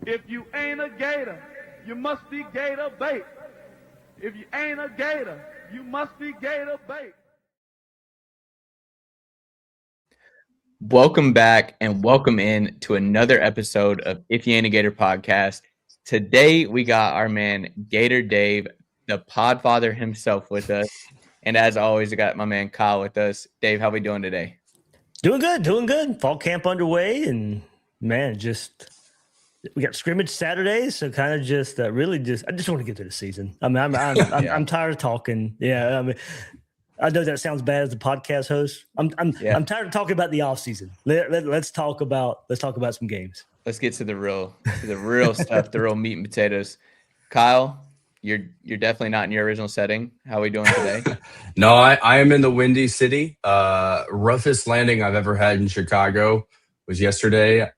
If you ain't a Gator, you must be Gator bait. If you ain't a Gator, you must be Gator bait. Welcome back and welcome in to another episode of If You Ain't a Gator podcast. Today we got our man Gator Dave, the Podfather himself, with us. And as always, I got my man Kyle with us. Dave, how we doing today? Doing good. Fall camp underway, and man, we got scrimmage Saturdays, so kind of I just want to get to the season. I mean, I'm tired of talking. Yeah, I mean, I know that sounds bad as a podcast host. I'm tired of talking about the off season. Let's talk about some games. Let's get to the real stuff, the real meat and potatoes. Kyle, you're definitely not in your original setting. How are we doing today? No, I am in the Windy City. Roughest landing I've ever had in Chicago was yesterday.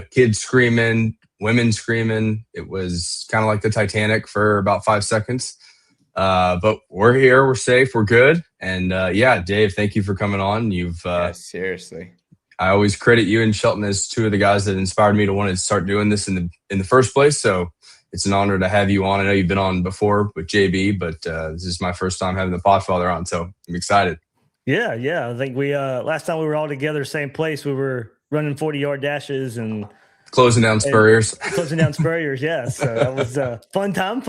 Kids screaming, women screaming. It was kind of like the Titanic for about 5 seconds. But we're here, we're safe, we're good. And Dave, thank you for coming on. Seriously. I always credit you and Shelton as two of the guys that inspired me to want to start doing this in the first place. So it's an honor to have you on. I know you've been on before with JB, but this is my first time having the Podfather on, so I'm excited. Yeah. I think we last time we were all together, same place, we were running 40-yard dashes and closing down Spurriers. Yeah. So that was a fun time,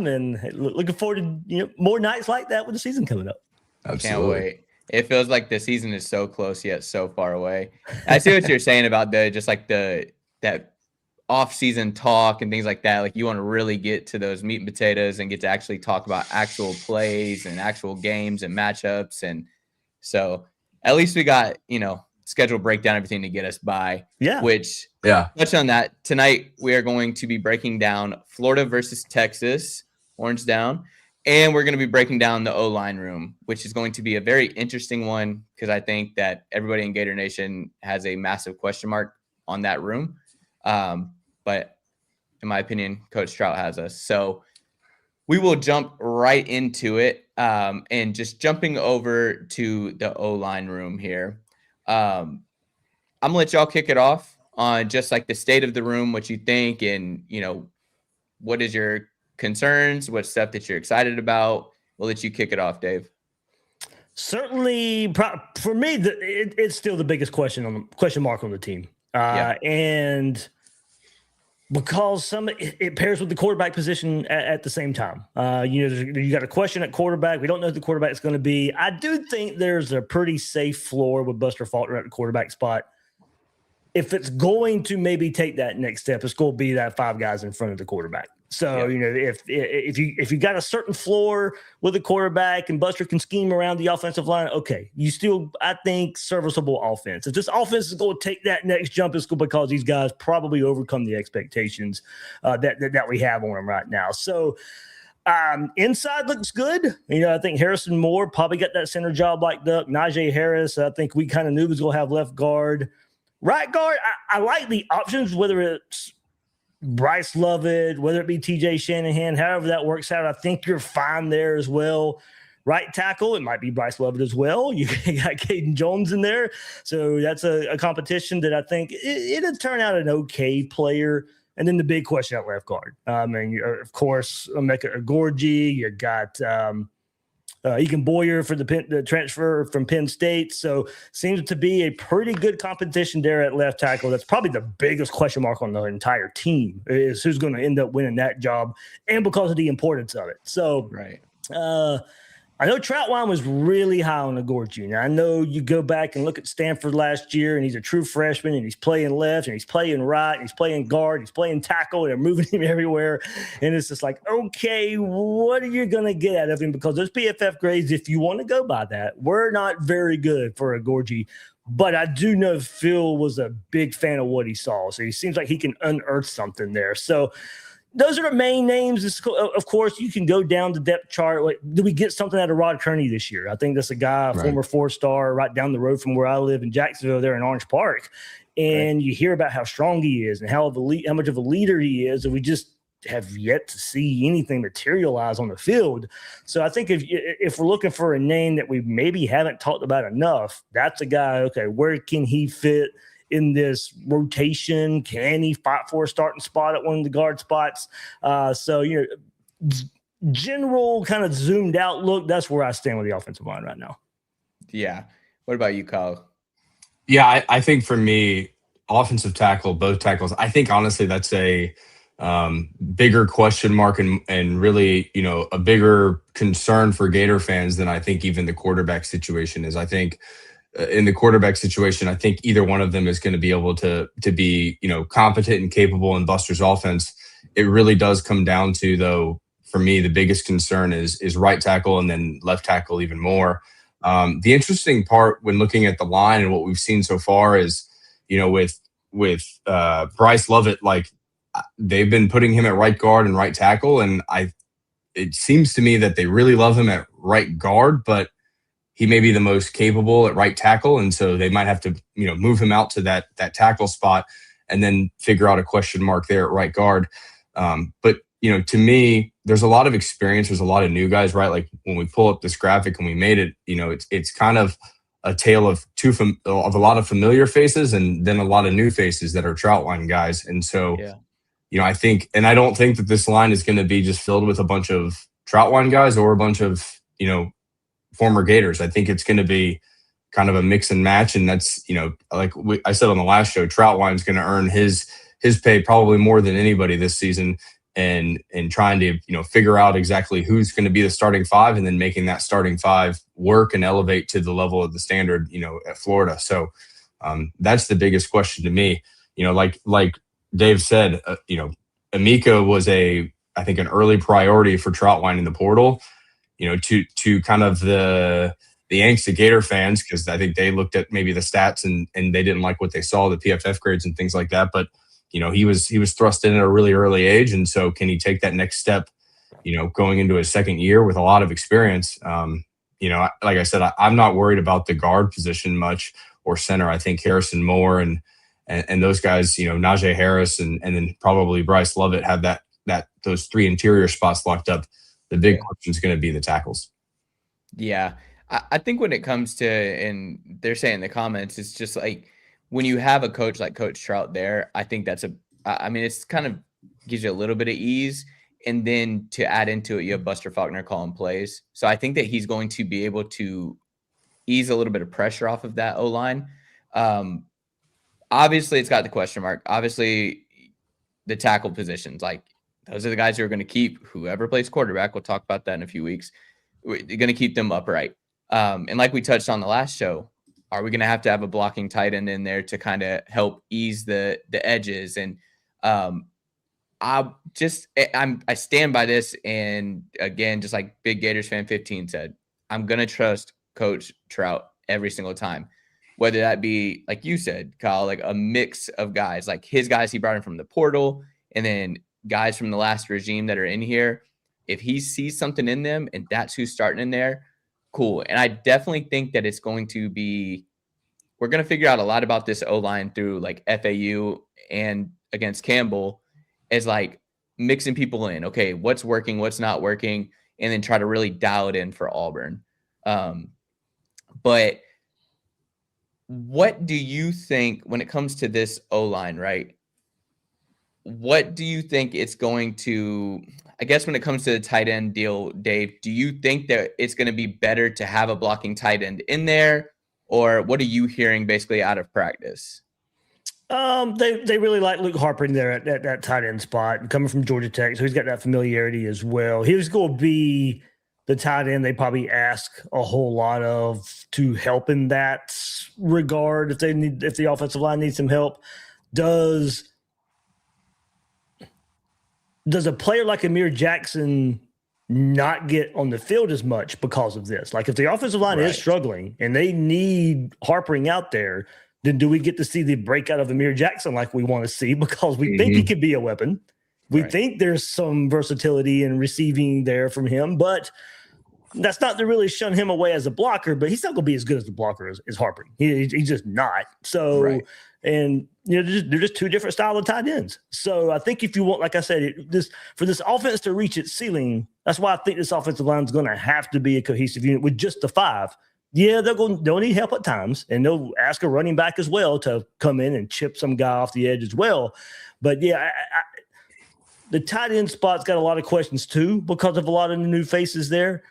and looking forward to more nights like that with the season coming up. Absolutely. Can't wait. It feels like the season is so close yet so far away. I see what you're saying about that off-season talk and things like that. Like, you want to really get to those meat and potatoes and get to actually talk about actual plays and actual games and matchups. And so at least we got, schedule breakdown, everything to get us by. Yeah. Touch on that. Tonight, we are going to be breaking down Florida versus Texas, orange down. And we're going to be breaking down the O-line room, which is going to be a very interesting one because I think that everybody in Gator Nation has a massive question mark on that room. But in my opinion, Coach Trout has us. So we will jump right into it, and just jumping over to the O-line room here. I'm going to let y'all kick it off on just like the state of the room, what you think, and, what is your concerns, what stuff that you're excited about. We'll let you kick it off, Dave. Certainly, for me, it's still the biggest question mark on the team. And because it pairs with the quarterback position at the same time. You got a question at quarterback. We don't know who the quarterback is going to be. I do think there's a pretty safe floor with Buster Faulkner at the quarterback spot. If it's going to maybe take that next step, it's going to be that 5 guys in front of the quarterback. So, if you got a certain floor with a quarterback and Buster can scheme around the offensive line, okay, you still, I think, serviceable offense. If this offense is going to take that next jump, it's because these guys probably overcome the expectations that we have on them right now. So, inside looks good. I think Harrison Moore probably got that center job like Duck. Najee Harris, I think we kind of knew was going to have left guard. Right guard, I like the options, whether it's Bryce Lovett, whether it be TJ Shanahan, however that works out, I think you're fine there as well. Right tackle, it might be Bryce Lovett as well. You got Caden Jones in there. So that's a competition that I think it'll turn out an okay player. And then the big question at left guard. Of course, Emeka Agorji, you got Egan Boyer for the transfer from Penn State. So seems to be a pretty good competition there at left tackle. That's probably the biggest question mark on the entire team is who's going to end up winning that job, and because of the importance of it. So, right. I know Troutwine was really high on Agorji. Now, I know you go back and look at Stanford last year, and he's a true freshman, and he's playing left, and he's playing right, and he's playing guard, he's playing tackle, and they're moving him everywhere. And it's just like, okay, what are you going to get out of him? Because those PFF grades, if you want to go by that, were not very good for Agorji. But I do know Phil was a big fan of what he saw. So he seems like he can unearth something there. So those are the main names. Of course, you can go down the depth chart. Like, do we get something out of Rod Kearney this year? I think that's a guy, former 4-star, right down the road from where I live in Jacksonville, there in Orange Park. And you hear about how strong he is and how much of a leader he is, and we just have yet to see anything materialize on the field. So I think if we're looking for a name that we maybe haven't talked about enough, that's a guy. Okay, where can he fit in this rotation? Can he fight for a starting spot at one of the guard spots? So, general kind of zoomed out look, that's where I stand with the offensive line right now. Yeah. What about you, Kyle? Yeah, I think for me, offensive tackle, both tackles, I think honestly that's a bigger question mark and really, a bigger concern for Gator fans than I think even the quarterback situation is. I think in the quarterback situation, I think either one of them is going to be able to be, competent and capable in Buster's offense. It really does come down to, though, for me, the biggest concern is right tackle and then left tackle even more. The interesting part when looking at the line and what we've seen so far is, with Bryce Lovett, like they've been putting him at right guard and right tackle, and it seems to me that they really love him at right guard, but he may be the most capable at right tackle, and so they might have to move him out to that tackle spot and then figure out a question mark there at right guard. But to me, there's a lot of experience. There's a lot of new guys, right? Like when we pull up this graphic and we made it, it's kind of a tale of a lot of familiar faces and then a lot of new faces that are Troutline guys. And so, I think, and I don't think that this line is going to be just filled with a bunch of Troutline guys or a bunch of, former Gators. I think it's going to be kind of a mix and match. And that's, like I said on the last show, Troutline's going to earn his pay probably more than anybody this season. And trying to, figure out exactly who's going to be the starting five and then making that starting five work and elevate to the level of the standard, at Florida. So that's the biggest question to me. Like Dave said, Amico was I think an early priority for Troutline in the portal, to kind of the angst of Gator fans, because I think they looked at maybe the stats and they didn't like what they saw, the PFF grades and things like that. But he was thrust in at a really early age. And so can he take that next step, going into his second year with a lot of experience? Like I said, I'm not worried about the guard position much or center. I think Harrison Moore and those guys, Najee Harris and then probably Bryce Lovett have those three interior spots locked up. The big question is going to be the tackles. Yeah. I think when it comes to, and they're saying in the comments, it's just like, when you have a coach like Coach Trout there, I think it's kind of gives you a little bit of ease. And then to add into it, you have Buster Faulkner calling plays. So I think that he's going to be able to ease a little bit of pressure off of that O-line. Obviously, it's got the question mark. Obviously, the tackle positions, like those are the guys who are going to keep whoever plays quarterback. We'll talk about that in a few weeks. We're going to keep them upright. And like we touched on the last show, are we going to have a blocking tight end in there to kind of help ease the edges? And I stand by this. And again, just like Big Gators Fan 15 said, I'm going to trust Coach Trout every single time, whether that be, like you said, Kyle, like a mix of guys, like his guys he brought in from the portal and then guys from the last regime that are in here. If he sees something in them and that's who's starting in there, cool. And I definitely think that it's going to be, we're going to figure out a lot about this O-line through like FAU and against Campbell is like mixing people in. Okay, what's working, what's not working, and then try to really dial it in for Auburn. But what do you think when it comes to this O-line, right? What do you think it's going to, I guess when it comes to the tight end deal, Dave, do you think that it's going to be better to have a blocking tight end in there? Or what are you hearing basically out of practice? They really like Luke Harper in there at that tight end spot, coming from Georgia Tech, so he's got that familiarity as well. He was going to be the tight end they probably ask a whole lot of to help in that regard if the offensive line needs some help. Does a player like Amir Jackson not get on the field as much because of this? Like if the offensive line is struggling and they need Harpering out there, then do we get to see the breakout of Amir Jackson like we want to see because we think he could be a weapon? We think there's some versatility in receiving there from him, but that's not to really shun him away as a blocker, but he's not going to be as good as the blocker as Harpering. He's just not. So, and they're just two different style of tight ends. So I think if you want, like I said, for this offense to reach its ceiling, that's why I think this offensive line is going to have to be a cohesive unit with just the five, Yeah, they'll need help at times, and they'll ask a running back as well to come in and chip some guy off the edge as well. But yeah, the tight end spot's got a lot of questions too because of a lot of the new faces there.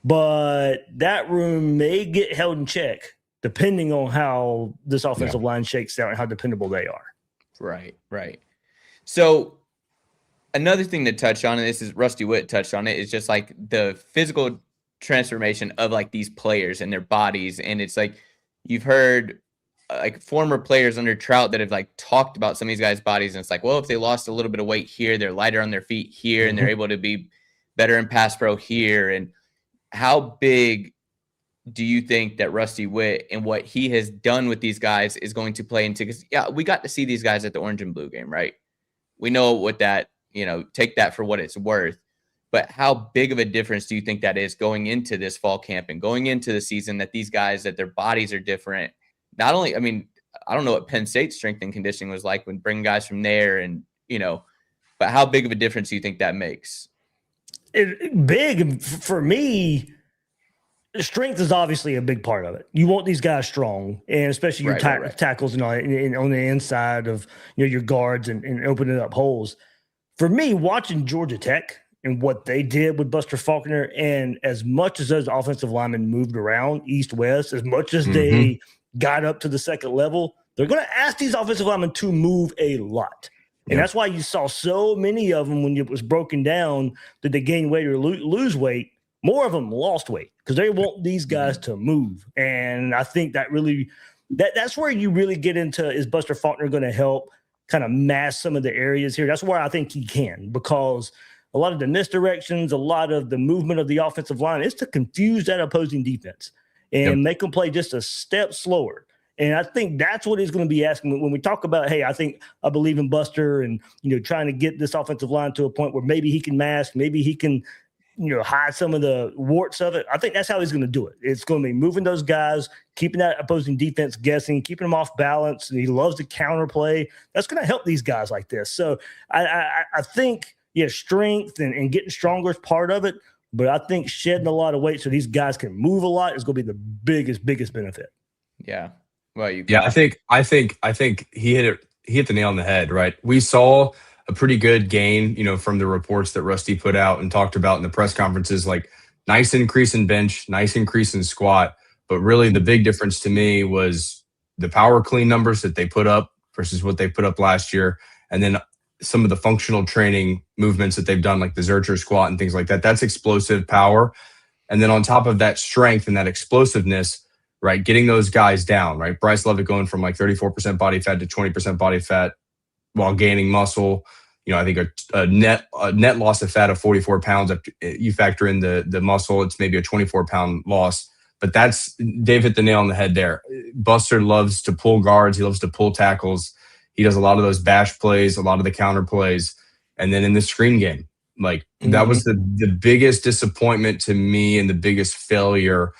But that room may get held in check depending on how this offensive line shakes out and how dependable they are. Right. So another thing to touch on, and this is Rusty Witt touched on it, is just like the physical transformation of like these players and their bodies. And it's like you've heard like former players under Trout that have like talked about some of these guys' bodies, and it's like, well, if they lost a little bit of weight here, they're lighter on their feet here, and they're able to be better in pass pro here. And how big do you think that Rusty Witt and what he has done with these guys is going to play into? Because we got to see these guys at the Orange and Blue game, right? We know what that, take that for what it's worth. But how big of a difference do you think that is going into this fall camp and going into the season, that these guys, that their bodies are different? Not only, I mean, I don't know what Penn State's strength and conditioning was like when bringing guys from there, and, but how big of a difference do you think that makes? Big for me. Strength is obviously a big part of it. You want these guys strong, and especially your tackles and all, and on the inside of your guards and opening up holes. For me, watching Georgia Tech and what they did with Buster Faulkner, and as much as those offensive linemen moved around east-west, as much as they got up to the second level, they're going to ask these offensive linemen to move a lot. And that's why you saw so many of them when it was broken down, did they gain weight or lose weight? More of them lost weight because they want these guys to move. And I think that really that's where you really get into, is Buster Faulkner going to help kind of mask some of the areas here? That's where I think he can, because a lot of the misdirections, a lot of the movement of the offensive line is to confuse that opposing defense and make them play just a step slower. And I think that's what he's going to be asking when we talk about, hey, I believe in Buster and, trying to get this offensive line to a point where maybe he can mask, maybe he can, hide some of the warts of it. I think that's how he's going to do it. It's going to be moving those guys, keeping that opposing defense guessing, keeping them off balance. And he loves to counterplay. That's going to help these guys like this. So I think, strength and getting stronger is part of it. But I think shedding a lot of weight so these guys can move a lot is going to be the biggest benefit. Yeah. Well, I think he hit the nail on the head, right? We saw a pretty good gain, from the reports that Rusty put out and talked about in the press conferences, like nice increase in bench, nice increase in squat. But really the big difference to me was the power clean numbers that they put up versus what they put up last year. And then some of the functional training movements that they've done, like the Zercher squat and things like that. That's explosive power. And then on top of that strength and that explosiveness, right, getting those guys down, right? Bryce Levitt going from like 34% body fat to 20% body fat while gaining muscle. I think a net loss of fat of 44 pounds. You factor in the muscle, it's maybe a 24-pound loss. But Dave hit the nail on the head there. Buster loves to pull guards. He loves to pull tackles. He does a lot of those bash plays, a lot of the counter plays. And then in the screen game, that was the biggest disappointment to me, and the biggest failure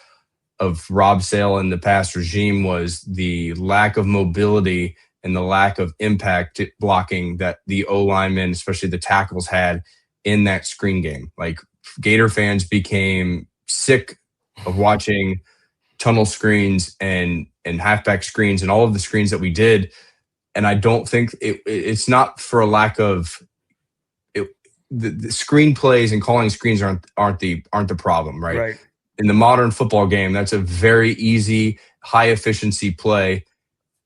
of Rob Sale and the past regime was the lack of mobility and the lack of impact blocking that the O-linemen, especially the tackles, had in that screen game. Like, Gator fans became sick of watching tunnel screens and halfback screens and all of the screens that we did. And I don't think it's not for a lack of it. The screen plays and calling screens aren't the problem, right? In the modern football game, that's a very easy, high efficiency play.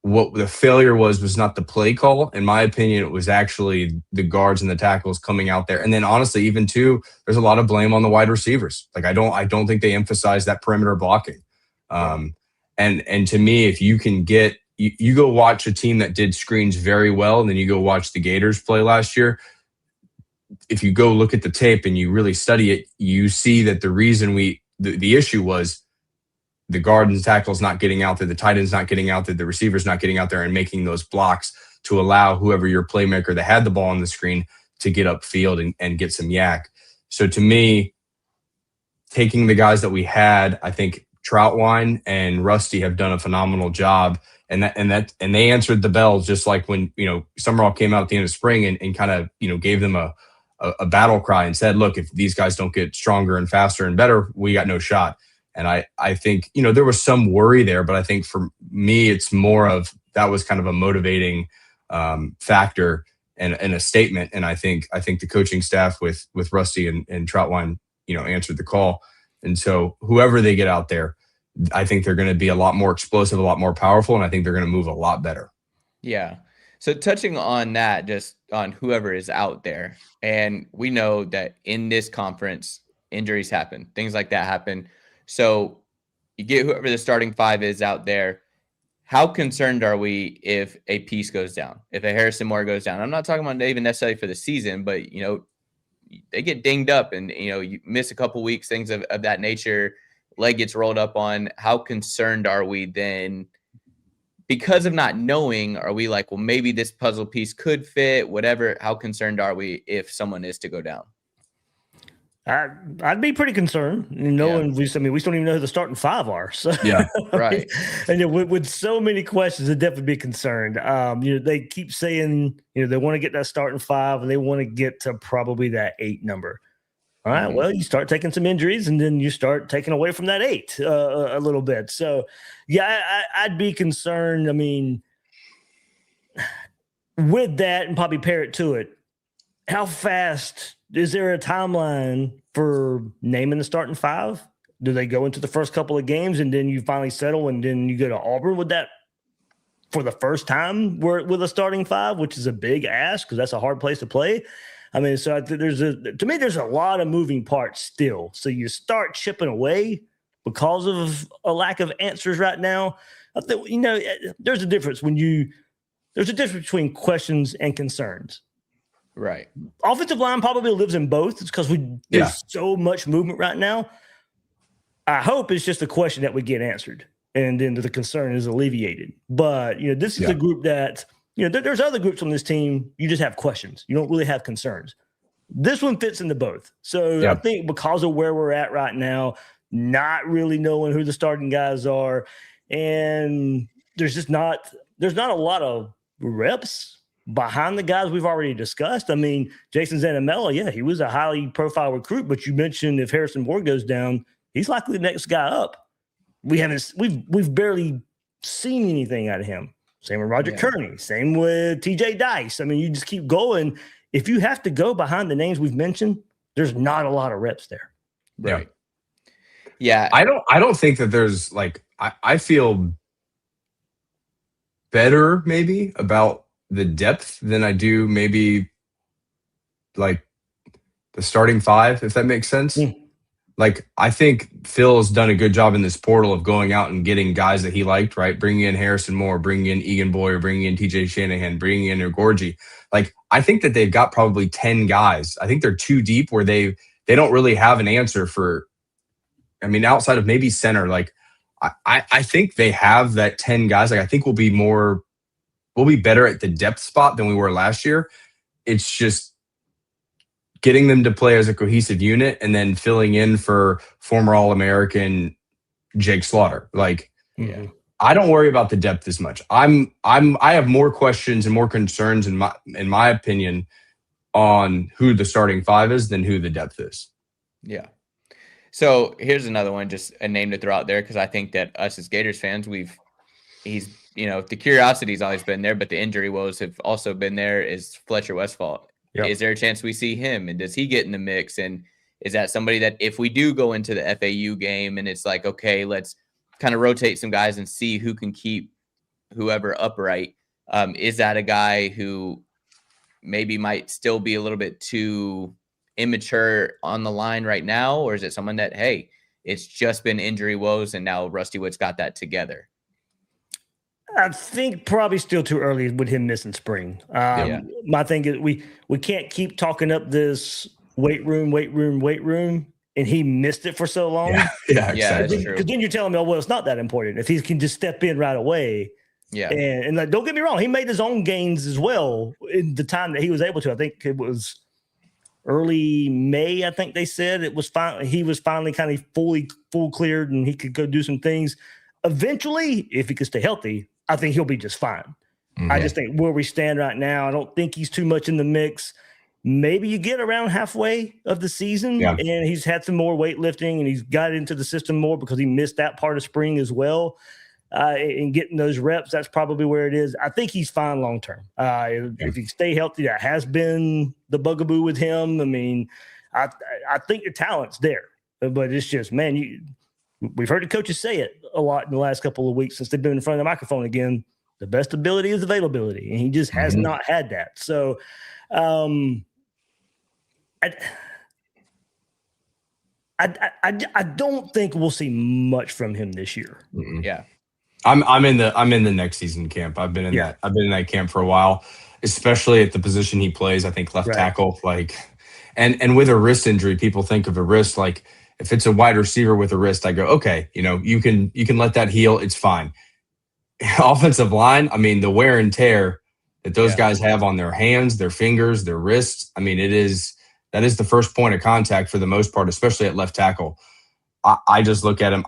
What the failure was not the play call. In my opinion, it was actually the guards and the tackles coming out there. And then honestly, even too, there's a lot of blame on the wide receivers. Like, I don't think they emphasize that perimeter blocking. And to me, if you can get, you go watch a team that did screens very well, and then you go watch the Gators play last year. If you go look at the tape and you really study it, you see that the reason the issue was the guard and tackles not getting out there, the tight ends not getting out there, the receivers not getting out there and making those blocks to allow whoever your playmaker that had the ball on the screen to get upfield and get some yak. So to me, taking the guys that we had, I think Troutwine and Rusty have done a phenomenal job. And they answered the bell, just like when, Summerall came out at the end of spring and kind of, gave them a battle cry and said, look, if these guys don't get stronger and faster and better, we got no shot. And I think, there was some worry there, but I think for me, it's more of that was kind of a motivating factor and a statement. And I think the coaching staff with Rusty and Troutwine, answered the call. And so whoever they get out there, I think they're going to be a lot more explosive, a lot more powerful, and I think they're going to move a lot better. Yeah. So touching on that, just on whoever is out there, and we know that in this conference, injuries happen, things like that happen. So you get whoever the starting five is out there. How concerned are we if a piece goes down, if a Harrison Moore goes down? I'm not talking about even necessarily for the season, but, they get dinged up and, you miss a couple weeks, things of that nature, leg gets rolled up on. How concerned are we then? Because of not knowing, are we like, well, maybe this puzzle piece could fit, whatever? How concerned are we if someone is to go down? I'd be pretty concerned, knowing we still don't even know who the starting five are. So yeah, right. And with so many questions, I'd definitely be concerned. They keep saying, they want to get that starting five and they want to get to probably that 8 number. All right. Well, you start taking some injuries and then you start taking away from that 8 a little bit. So, yeah, I'd be concerned. I mean, with that, and probably pair it to it, how fast is there a timeline for naming the starting five? Do they go into the first couple of games and then you finally settle and then you go to Auburn with that for the first time with a starting five, which is a big ask because that's a hard place to play? I mean, so there's a lot of moving parts still. So you start chipping away because of a lack of answers right now. I think, there's a difference between questions and concerns. Right. Offensive line probably lives in both. It's because there's so much movement right now. I hope it's just a question that would get answered and then the concern is alleviated. But, this is a group that, there's other groups on this team. You just have questions. You don't really have concerns. This one fits into both. So I think because of where we're at right now, not really knowing who the starting guys are, and there's not a lot of reps behind the guys we've already discussed. I mean, Jason Zanamella, he was a highly profile recruit, but you mentioned if Harrison Moore goes down, he's likely the next guy up. We've barely seen anything out of him. Same with Roger Kearney, same with TJ Dice. I mean, you just keep going. If you have to go behind the names we've mentioned, there's not a lot of reps there. Right. Yeah. I don't think that there's I feel better maybe about the depth than I do maybe the starting five, if that makes sense. I think Phil has done a good job in this portal of going out and getting guys that he liked, right? Bringing in Harrison Moore, bringing in Egan Boyer, bringing in TJ Shanahan, bringing in Gorgie. I think that they've got probably 10 guys. I think they're too deep where they don't really have an answer for, outside of maybe center. I think they have that 10 guys. I think we'll be better at the depth spot than we were last year. It's just getting them to play as a cohesive unit and then filling in for former All-American Jake Slaughter. I don't worry about the depth as much. I have more questions and more concerns in my opinion on who the starting five is than who the depth is. Yeah. So here's another one, just a name to throw out there because I think that us as Gators fans, the curiosity's always been there, but the injury woes have also been there, is Fletcher Westphal. Yep. Is there a chance we see him, and does he get in the mix? And is that somebody that if we do go into the FAU game and it's like, okay, let's kind of rotate some guys and see who can keep whoever upright, is that a guy who maybe might still be a little bit too immature on the line right now? Or is it someone that, hey, it's just been injury woes and now Rusty Wood's got that together? I think probably still too early with him missing spring. My thing is we can't keep talking up this weight room, and he missed it for so long. Yeah, exactly. Because then you're telling me, it's not that important. If he can just step in right away. Yeah. And don't get me wrong, he made his own gains as well in the time that he was able to. I think it was early May, I think they said it was fine. He was finally kind of full cleared and he could go do some things. Eventually, if he could stay healthy, I think he'll be just fine. I just think where we stand right now, I don't think he's too much in the mix. maybe you get around halfway of the season and he's had some more weightlifting and he's got into the system more because he missed that part of spring as well. And getting those reps, that's probably where it is. I think he's fine long term. If he stay healthy, that has been the bugaboo with him. I mean, I think the talent's there, but it's just, man, we've heard the coaches say it a lot in the last couple of weeks since they've been in front of the microphone again. The best ability is availability, and he just has not had that. So, I don't think we'll see much from him this year. Yeah. I'm in the next season camp. I've been in that camp for a while, especially at the position he plays. I think left tackle, and with a wrist injury, people think of a wrist like if it's a wide receiver with a wrist, I go, okay, you can let that heal. It's fine. Offensive line, I mean, the wear and tear that those guys have on their hands, their fingers, their wrists. I mean, that is the first point of contact for the most part, especially at left tackle. I just look at him.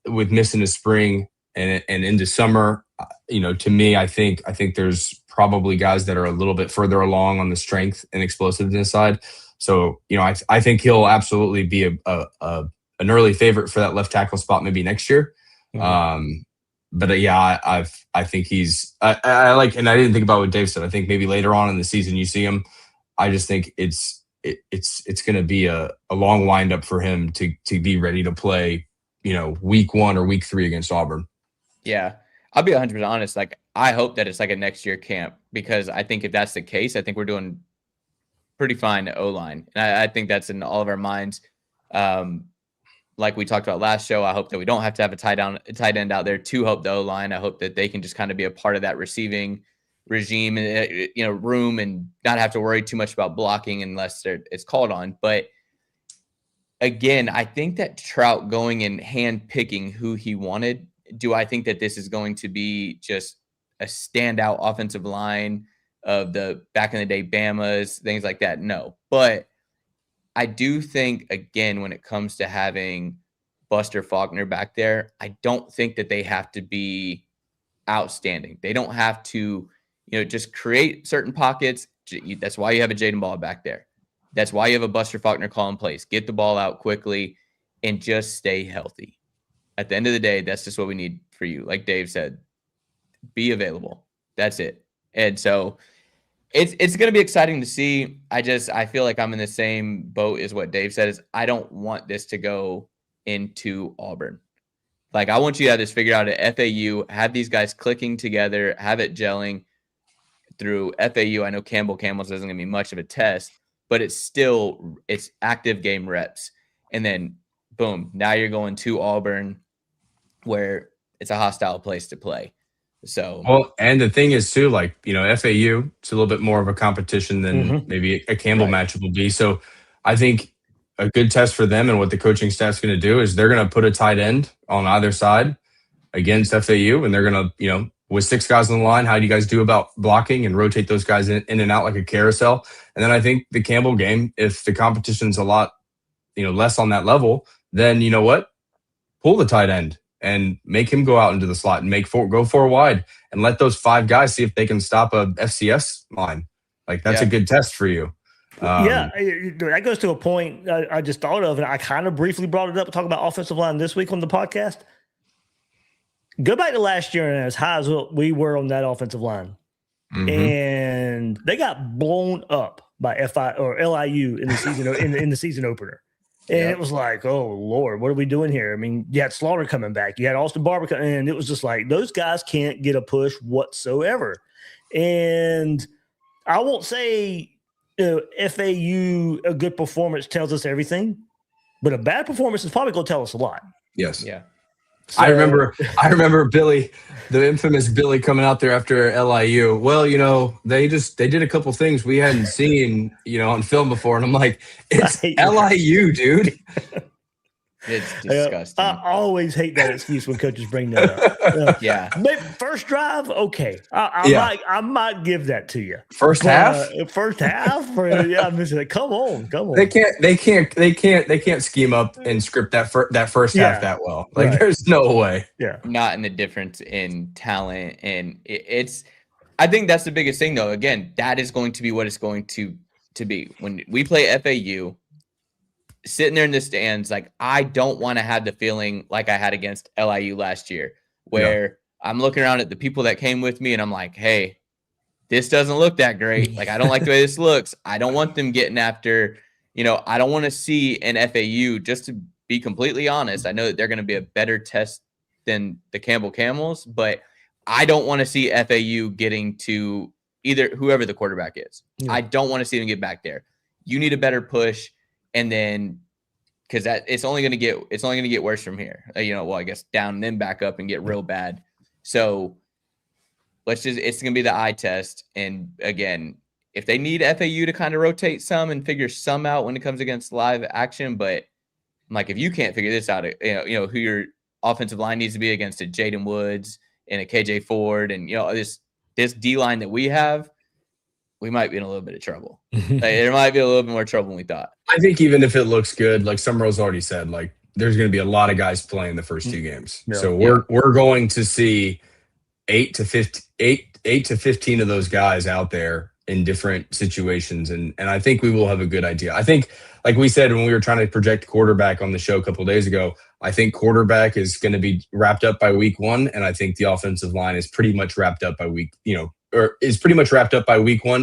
With missing a spring and into summer, to me, I think there's probably guys that are a little bit further along on the strength and explosiveness side. So, I think he'll absolutely be an early favorite for that left tackle spot maybe next year. But I think he's I like, and I didn't think about what Dave said. I think maybe later on in the season you see him. I just think it's going to be a long windup for him to be ready to play, week 1 or week 3 against Auburn. Yeah, I'll be 100% honest. Like, I hope that it's like a next year camp, because I think if that's the case, I think we're doing pretty fine at O-line. And I think that's in all of our minds. Like we talked about last show, I hope that we don't have to have a tight end out there to help the O-line. I hope that they can just kind of be a part of that receiving regime and room and not have to worry too much about blocking unless it's called on. But again, I think that Trout going and hand picking who he wanted. Do I think that this is going to be just a standout offensive line of the back in the day Bamas, things like that? No. But I do think, again, when it comes to having Buster Faulkner back there, I don't think that they have to be outstanding. They don't have to, just create certain pockets. That's why you have a Jaden Ball back there. That's why you have a Buster Faulkner calling plays. Get the ball out quickly and just stay healthy. At the end of the day, that's just what we need for you. Like Dave said, be available. That's it. And so it's going to be exciting to see. I feel like I'm in the same boat as what Dave said. Is I don't want this to go into Auburn. Like, I want you to have this figured out at FAU, have these guys clicking together, have it gelling through FAU. I know Campbell's isn't going to be much of a test, but it's active game reps. And then boom, now you're going to Auburn, where it's a hostile place to play. So, well, and the thing is too, like, FAU, it's a little bit more of a competition than maybe a Campbell matchup will be. So I think a good test for them and what the coaching staff's going to do is they're going to put a tight end on either side against FAU, and they're going to, with 6 guys on the line, how do you guys do about blocking and rotate those guys in and out like a carousel? And then I think the Campbell game, if the competition's a lot, less on that level, then you know what? Pull the tight end and make him go out into the slot and go 4 wide and let those 5 guys see if they can stop a FCS line. Like, that's a good test for you. That goes to a point I just thought of, and I kind of briefly brought it up talking about offensive line this week on the podcast. Go back to last year and as high as we were on that offensive line, and they got blown up by LIU in the season in the season opener. And it was like, oh, Lord, what are we doing here? I mean, you had Slaughter coming back. You had Austin Barber, and it was just like, those guys can't get a push whatsoever. And I won't say FAU, a good performance tells us everything, but a bad performance is probably going to tell us a lot. Yes. Yeah. So, I remember Billy, the infamous Billy, coming out there after LIU. Well, they did a couple things we hadn't seen, on film before, and I'm like, it's LIU, dude. It's disgusting. I always hate that excuse when coaches bring that up. Yeah. Maybe first drive, okay. I might give that to you. First half? First half? I'm just like, come on. They can't scheme up and script that first half that well. Like, there's no way. Yeah. Not in the difference in talent. And I think that's the biggest thing, though. Again, that is going to be what it's going to to be. When we play FAU, sitting there in the stands, like I don't want to have the feeling like I had against LIU last year, where I'm looking around at the people that came with me and I'm like, hey, this doesn't look that great. Like, I don't like the way this looks. I don't want them getting after, I don't want to see an FAU, just to be completely honest. I know that they're going to be a better test than the Campbell Camels, but I don't want to see FAU getting to either whoever the quarterback is. Yeah. I don't want to see them get back there. You need a better push. And then, because it's only going to get worse from here. I guess down and then back up and get real bad. So it's going to be the eye test. And again, if they need FAU to kind of rotate some and figure some out when it comes against live action, but I'm like, if you can't figure this out, who your offensive line needs to be against a Jaden Woods and a KJ Ford, and this D line that we have, we might be in a little bit of trouble. There might be a little bit more trouble than we thought. I think even if it looks good, like Summerall's already said, like there's going to be a lot of guys playing the first two games. Yeah. So we're going to see 8 to 15 of those guys out there in different situations. And I think we will have a good idea. I think, like we said, when we were trying to project quarterback on the show a couple of days ago, I think quarterback is going to be wrapped up by week 1. And I think the offensive line is pretty much wrapped up by week 1,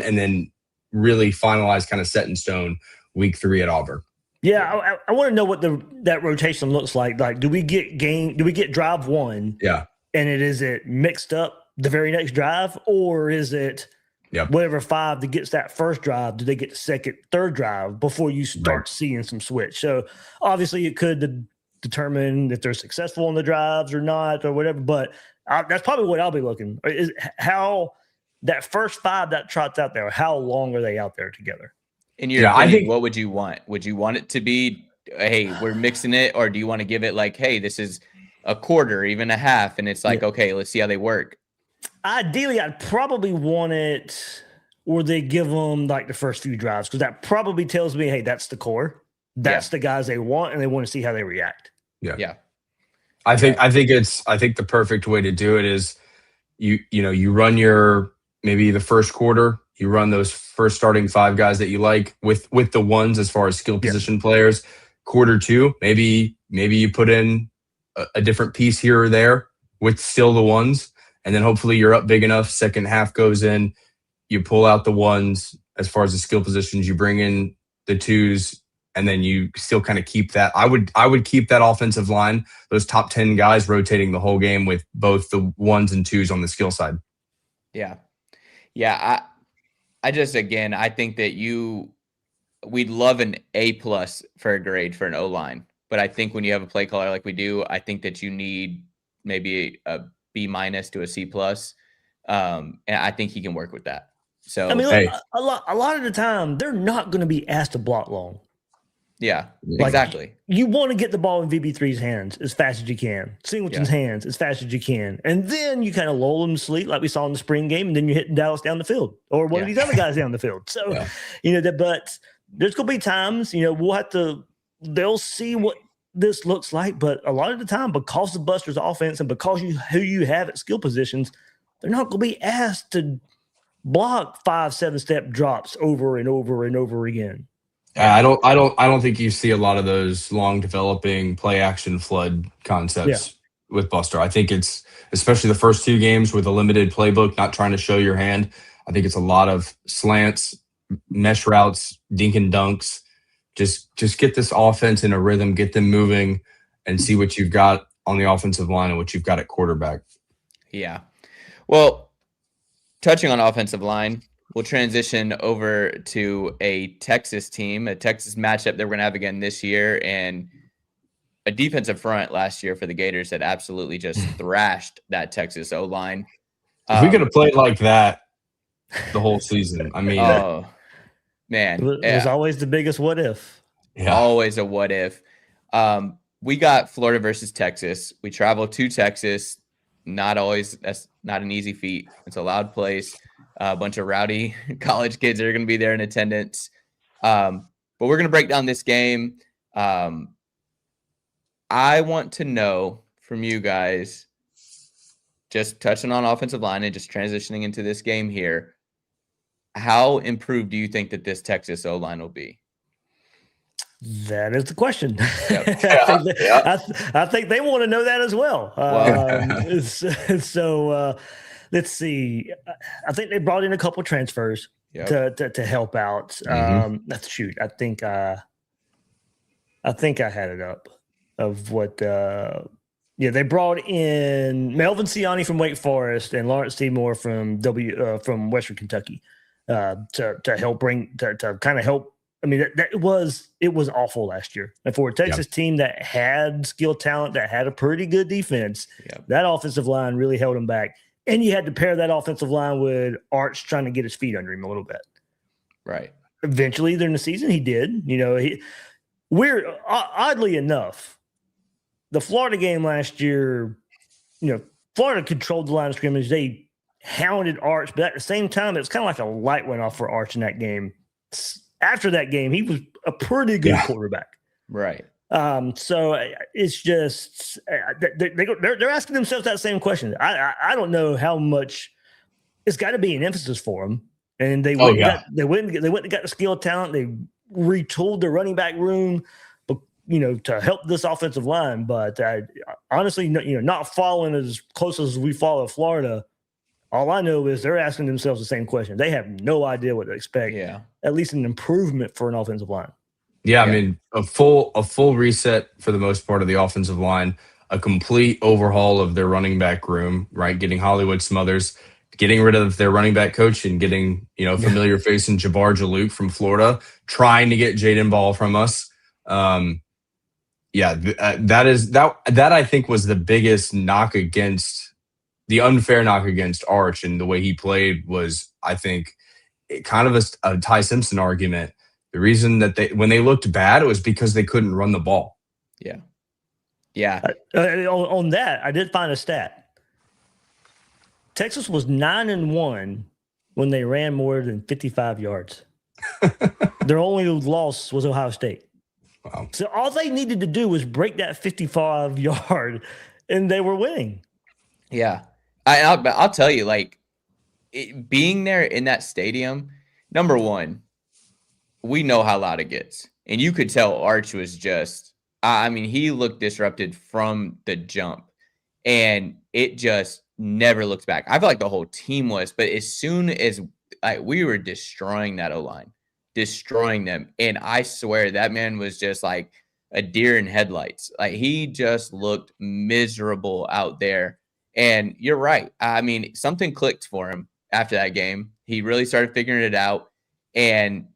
and then really finalized, kind of set in stone week 3 at Auburn. Yeah, I want to know what that rotation looks like. Like, do we get drive 1? Yeah. And is it mixed up the very next drive, or is it whatever 5 that gets that first drive? Do they get the second, third drive before you start seeing some switch? So obviously it could determine if they're successful on the drives or not or whatever. But that's probably what I'll be looking is how that first 5 that trots out there. How long are they out there together? In your opinion, I think, what would you want? Would you want it to be, hey, we're mixing it, or do you want to give it like, hey, this is a quarter, even a half, and it's like, okay, let's see how they work? Ideally, I'd probably want it, or they give them like the first few drives, because that probably tells me, hey, that's the core, that's the guys they want, and they want to see how they react. Yeah. I think the perfect way to do it is you run maybe the first quarter, you run those first starting 5 guys that you like with the ones as far as skill position players. Quarter 2, maybe you put in a different piece here or there with still the ones, and then hopefully you're up big enough. Second half goes in, you pull out the ones as far as the skill positions, you bring in the 2s, and then you still kind of keep that. I would keep that offensive line, those top 10 guys rotating the whole game with both the 1s and 2s on the skill side. Yeah. I just, again, I think that we'd love an A+ for a grade for an O-line. But I think when you have a play caller like we do, I think that you need maybe a B- to a C+. And I think he can work with that. So I mean, look, a lot of the time they're not going to be asked to block long. Yeah, exactly. You want to get the ball in VB3's hands as fast as you can, Singleton's hands as fast as you can, and then you kind of lull them to sleep like we saw in the spring game, and then you're hitting Dallas down the field or one of these other guys down the field. So, but there's going to be times, they'll see what this looks like, but a lot of the time, because the Buster's offense and because who you have at skill positions, they're not going to be asked to block 5-7-step drops over and over and over again. I don't think you see a lot of those long developing play action flood concepts with Buster. I think it's, especially the first 2 games with a limited playbook, not trying to show your hand. I think it's a lot of slants, mesh routes, dink and dunks. Just get this offense in a rhythm, get them moving, and see what you've got on the offensive line and what you've got at quarterback. Yeah. Well, touching on offensive line, we'll transition over to a Texas team, a Texas matchup that we're going to have again this year, and a defensive front last year for the Gators that absolutely just thrashed that Texas O-line. If we could have played like that the whole season, I mean, oh man, it was always the biggest what if. Yeah. Always a what if. We got Florida versus Texas. We travel to Texas. That's not an easy feat. It's a loud place. A bunch of rowdy college kids that are going to be there in attendance. But we're going to break down this game. I want to know from you guys, just touching on offensive line and just transitioning into this game here, how improved do you think that this Texas O-line will be? That is the question. Yep. I think they want to know that as well. So let's see. I think they brought in a couple transfers to help out. Shoot, I think I had it up of what. They brought in Melvin Siani from Wake Forest and Lawrence Seymour from Western Kentucky to help to kind of help. I mean, it was awful last year. And for a Texas team that had skill talent, that had a pretty good defense, that offensive line really held them back. And you had to pair that offensive line with Arch trying to get his feet under him a little bit. Right. Eventually, during the season, he did. Oddly enough, the Florida game last year, Florida controlled the line of scrimmage. They hounded Arch, but at the same time, it was kind of like a light went off for Arch in that game. After that game, he was a pretty good quarterback. Right. So it's just they're asking themselves that same question. I don't know how much it's got to be an emphasis for them. And they went and got the skill talent. They retooled their running back room, to help this offensive line. But honestly, not following as close as we follow Florida. All I know is they're asking themselves the same question. They have no idea what to expect. Yeah. At least an improvement for an offensive line. Yeah, I mean, a full reset for the most part of the offensive line, a complete overhaul of their running back room, right? Getting Hollywood Smothers, getting rid of their running back coach and getting, familiar face in Jabbar Jalouk from Florida, trying to get Jaden Ball from us. That I think was the biggest knock against the unfair knock against Arch, and the way he played was, I think, kind of a Ty Simpson argument. The reason that when they looked bad, it was because they couldn't run the ball. Yeah. Yeah. On that, I did find a stat. Texas was 9-1 when they ran more than 55 yards. Their only loss was Ohio State. Wow. So all they needed to do was break that 55-yard, and they were winning. Yeah. I'll tell you, being there in that stadium, number one, we know how loud it gets. And you could tell Arch was just, he looked disrupted from the jump. And it just never looked back. I feel like the whole team was. But as soon as we were destroying that O-line, destroying them. And I swear that man was just like a deer in headlights. He just looked miserable out there. And you're right. Something clicked for him after that game. He really started figuring it out. And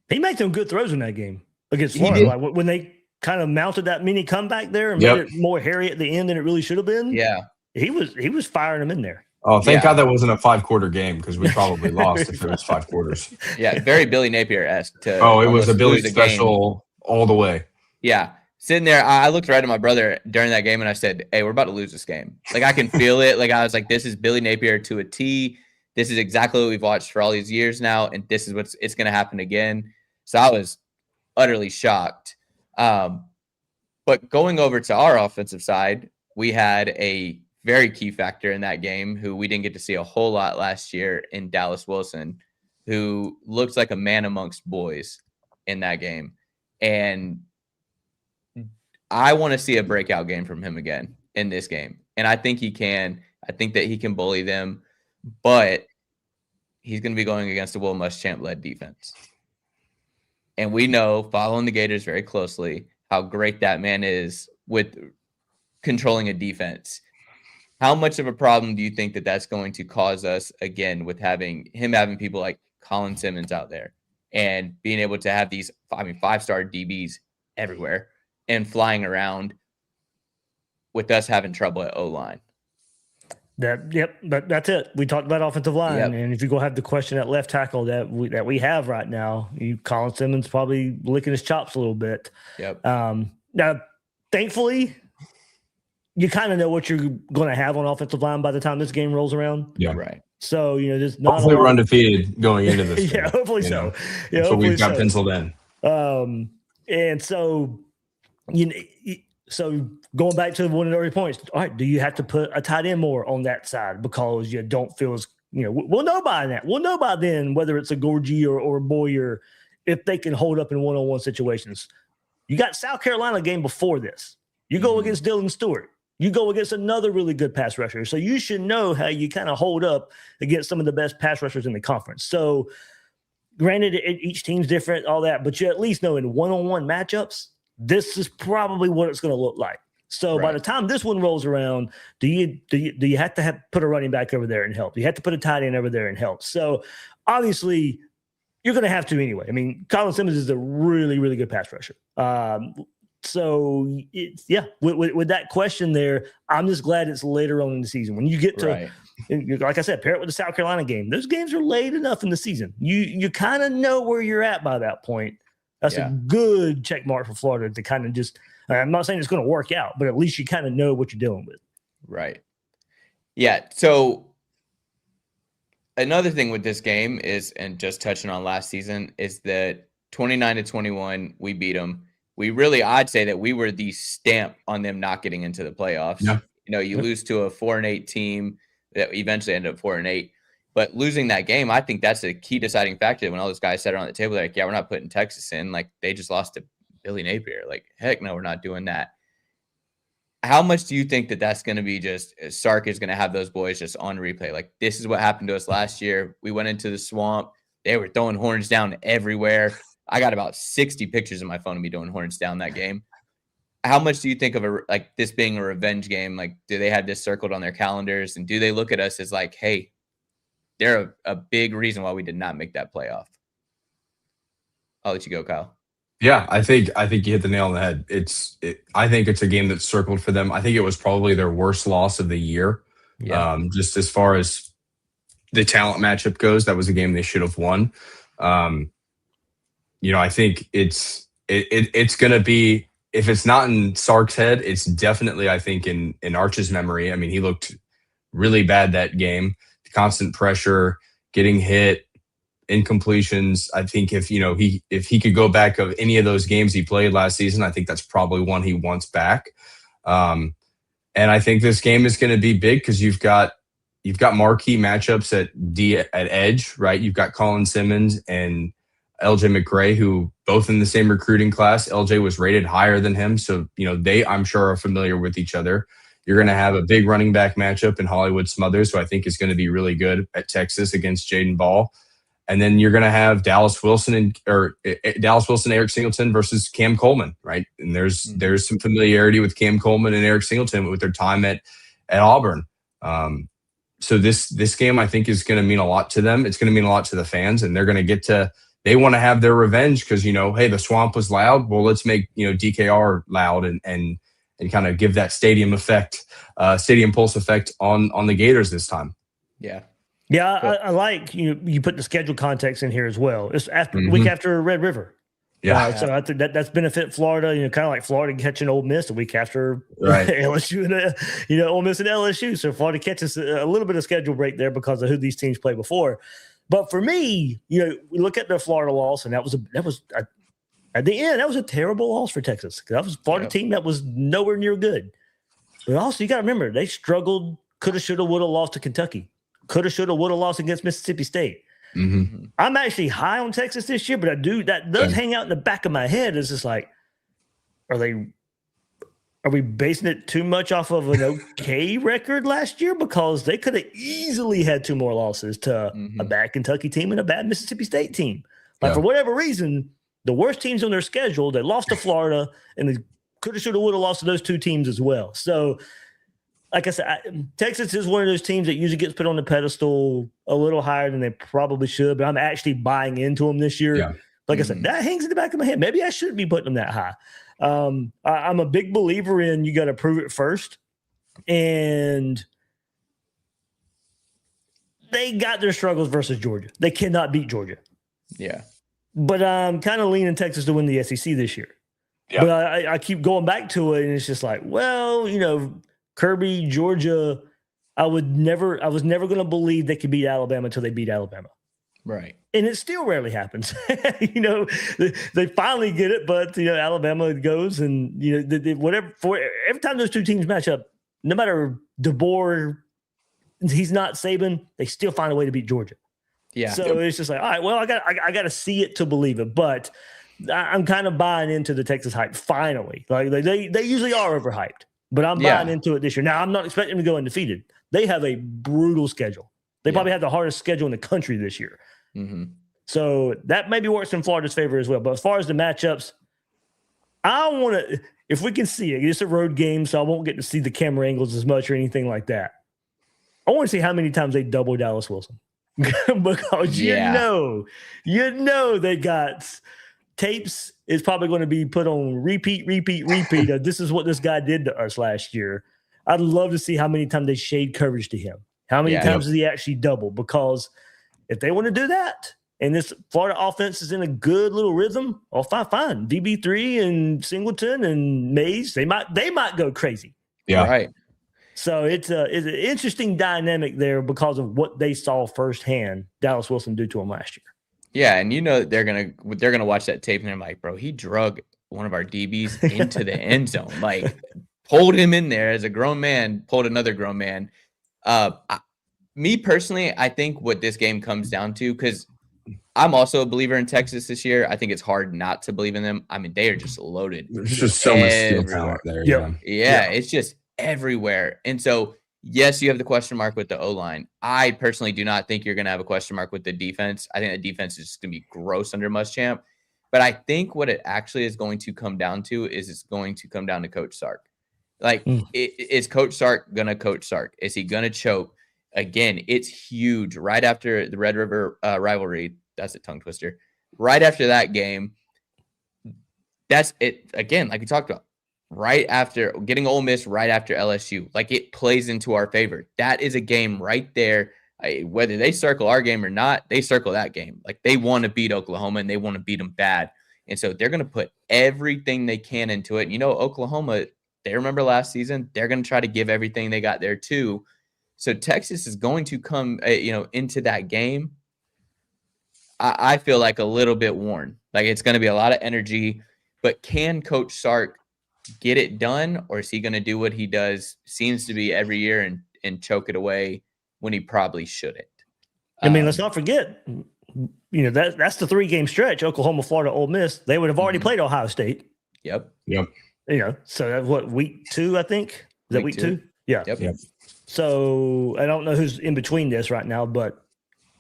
he made some good throws in that game against Florida. When they kind of mounted that mini comeback there and made it more hairy at the end than it really should have been. Yeah. He was firing them in there. Oh, thank God that wasn't a 5-quarter game, because we probably lost if it was 5 quarters. Yeah, very Billy Napier-esque. It was a Billy special all the way. Yeah. Sitting there, I looked right at my brother during that game and I said, hey, we're about to lose this game. I can feel it. I was like, this is Billy Napier to a T. This is exactly what we've watched for all these years now, and this is it's going to happen again. So I was utterly shocked. But going over to our offensive side, we had a very key factor in that game who we didn't get to see a whole lot last year in Dallas Wilson, who looks like a man amongst boys in that game. And I want to see a breakout game from him again in this game. And I think he can. I think that he can bully them, but he's going to be going against a Will Muschamp-led defense. And we know, following the Gators very closely, how great that man is with controlling a defense. How much of a problem do you think that that's going to cause us again with having people like Colin Simmons out there and being able to have these, 5-star DBs everywhere and flying around with us having trouble at O-line? That's it. We talked about offensive line, and if you go have the question at left tackle that we have right now, Colin Simmons probably licking his chops a little bit. Yep. Now, thankfully, you kind of know what you're going to have on offensive line by the time this game rolls around. Yeah, right. So there's not hopefully we're undefeated going into this. Yeah, hopefully so. Yeah, that's what we've got penciled in. And so So going back to one of the early points, all right, do you have to put a tight end more on that side because you don't feel as we'll know by that. We'll know by then whether it's a Gorgie or a Boyer if they can hold up in one-on-one situations. You got South Carolina game before this. You go against Dylan Stewart. You go against another really good pass rusher. So you should know how you kind of hold up against some of the best pass rushers in the conference. So granted, each team's different, all that, but you at least know in one-on-one matchups, this is probably what it's going to look like. So by the time this one rolls around, do you have to put a running back over there and help? You have to put a tight end over there and help. So obviously, you're going to have to anyway. I mean, Colin Simmons is a really, really good pass rusher. So with that question there, I'm just glad it's later on in the season. When you get to, like I said, pair it with the South Carolina game. Those games are late enough in the season. You kind of know where you're at by that point. That's a good check mark for Florida to kind of just, I'm not saying it's going to work out, but at least you kind of know what you're dealing with. Right. Yeah. So another thing with this game is, and just touching on last season, is that 29-21, we beat them. I'd say that we were the stamp on them not getting into the playoffs. Yeah. You lose to a 4-8 team that eventually ended up 4-8, but losing that game, I think that's a key deciding factor. When all those guys sat around the table, they're like, yeah, we're not putting Texas in. Like, they just lost to Billy Napier. Like, heck no, we're not doing that. How much do you think that that's going to be just Sark is going to have those boys just on replay? Like, this is what happened to us last year. We went into the swamp. They were throwing horns down everywhere. I got about 60 pictures in my phone of me doing horns down that game. How much do you think of this being a revenge game? Like, do they have this circled on their calendars, and do they look at us as like, hey, they're a big reason why we did not make that playoff? I'll let you go, Kyle. Yeah, I think you hit the nail on the head. I think it's a game that's circled for them. I think it was probably their worst loss of the year. Yeah. Just as far as the talent matchup goes, that was a game they should have won. I think it's going to be, if it's not in Sark's head, it's definitely, I think, in Arch's memory. I mean, he looked really bad that game. The constant pressure, getting hit, incompletions. I think if he could go back of any of those games he played last season, I think that's probably one he wants back. And I think this game is going to be big because you've got marquee matchups at edge, right? You've got Colin Simmons and LJ McRae, who both in the same recruiting class. LJ was rated higher than him, so they, I'm sure, are familiar with each other. You're going to have a big running back matchup in Hollywood Smothers, who I think is going to be really good at Texas against Jaden Ball. And then you're going to have Dallas Wilson, Eric Singleton versus Cam Coleman, right? And there's some familiarity with Cam Coleman and Eric Singleton with their time at Auburn. So this game, I think, is going to mean a lot to them. It's going to mean a lot to the fans, and they're going to they want to have their revenge because, hey, the swamp was loud. Well, let's make, DKR loud and kind of give that stadium pulse effect on the Gators this time. Yeah. Yeah, I like you put the schedule context in here as well. It's week after Red River. Yeah. So I think that's benefit Florida, kind of like Florida catching Ole Miss a week after LSU and Ole Miss and LSU. So Florida catches a little bit of schedule break there because of who these teams play before. But for me, we look at their Florida loss, and that was at the end, that was a terrible loss for Texas. That was a Florida team that was nowhere near good. But also, you got to remember, they struggled, coulda, shoulda, woulda, lost to Kentucky. Coulda, shoulda, woulda, lost against Mississippi State. Mm-hmm. I'm actually high on Texas this year, but that does hang out in the back of my head. It's just like, are we basing it too much off of an okay record last year? Because they could have easily had two more losses to a bad Kentucky team and a bad Mississippi State team. But for whatever reason, the worst teams on their schedule, they lost to Florida, and they coulda, shoulda, woulda lost to those two teams as well. So, like I said, Texas is one of those teams that usually gets put on the pedestal a little higher than they probably should, but I'm actually buying into them this year. Yeah. Like I said, that hangs in the back of my head. Maybe I shouldn't be putting them that high. I'm a big believer in you got to prove it first. And they got their struggles versus Georgia. They cannot beat Georgia. Yeah. But I'm kind of leaning Texas to win the SEC this year. Yep. But I keep going back to it, and it's just like, well, Kirby, Georgia, I was never going to believe they could beat Alabama until they beat Alabama. Right. And it still rarely happens. They finally get it, but Alabama goes and every time those two teams match up, no matter DeBoer he's not Saban, they still find a way to beat Georgia. Yeah. So it's just like, all right, well, I got to see it to believe it. But I'm kind of buying into the Texas hype finally. Like they usually are overhyped, but I'm buying into it this year. Now, I'm not expecting them to go undefeated. They have a brutal schedule. They probably have the hardest schedule in the country this year. Mm-hmm. So that maybe works in Florida's favor as well. But as far as the matchups, I want to, if we can see it, it's a road game, so I won't get to see the camera angles as much or anything like that. I want to see how many times they double Dallas Wilson. Because you know they got tapes is probably going to be put on repeat. This is what this guy did to us last year. I'd love to see how many times they shade coverage to him. How many times does he actually double? Because if they want to do that, and this Florida offense is in a good little rhythm, fine. DB3 and Singleton and Mays, they might go crazy. Yeah. Right. So it's an interesting dynamic there because of what they saw firsthand Dallas Wilson do to him last year. Yeah, and they're gonna watch that tape and they're like, bro, he drug one of our DBs into the end zone, like pulled him in there as a grown man, pulled another grown man. Me personally, I think what this game comes down to, because I'm also a believer in Texas this year. I think it's hard not to believe in them. I mean, they are just loaded. There's just so much skill talent there. Yeah, it's just everywhere. And so, yes, you have the question mark with the O-line. I personally do not think you're going to have a question mark with the defense. I think the defense is just going to be gross under Muschamp. But I think what it actually is going to come down to is it's going to come down to Coach Sark. Like, is Coach Sark going to coach Sark? Is he going to choke? Again, it's huge. Right after the Red River rivalry, that's a tongue twister. Right after that game, that's it. Again, like we talked about, right after getting Ole Miss, right after LSU, like it plays into our favor. That is a game right there. Whether they circle our game or not, they circle that game. Like they want to beat Oklahoma and they want to beat them bad. And so they're going to put everything they can into it. You know, Oklahoma, they remember last season, they're going to try to give everything they got there too. So Texas is going to come, into that game. I feel like a little bit worn. Like it's going to be a lot of energy, but can Coach Sark get it done, or is he going to do what he does, seems to be every year, and choke it away when he probably shouldn't? I mean, let's not forget, that's the 3-game stretch. Oklahoma, Florida, Ole Miss. They would have already played Ohio State. Yep. So that's what, week 2, I think. Is that week 2? Yeah. Yep. So I don't know who's in between this right now, but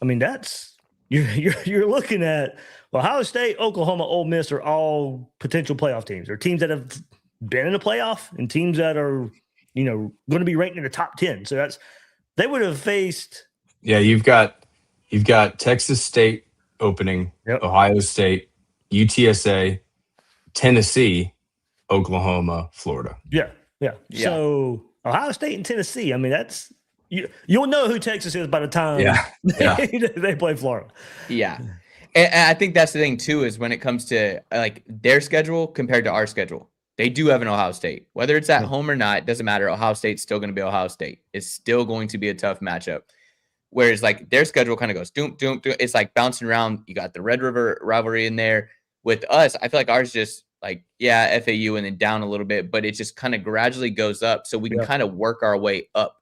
I mean, that's you're looking at Ohio State, Oklahoma, Ole Miss are all potential playoff teams, or teams that have been in the playoff and teams that are, going to be ranked in the top 10. So they would have faced. Yeah, you've got Texas State opening, Ohio State, UTSA, Tennessee, Oklahoma, Florida. Yeah. So Ohio State and Tennessee. I mean, that's you'll know who Texas is by the time they play Florida. Yeah. And I think that's the thing too, is when it comes to like their schedule compared to our schedule. They do have an Ohio State. Whether it's at home or not, it doesn't matter. Ohio State's still going to be Ohio State. It's still going to be a tough matchup. Whereas like their schedule kind of goes doom. It's like bouncing around. You got the Red River rivalry in there. With us, I feel like ours just like, FAU and then down a little bit, but it just kind of gradually goes up. So we can kind of work our way up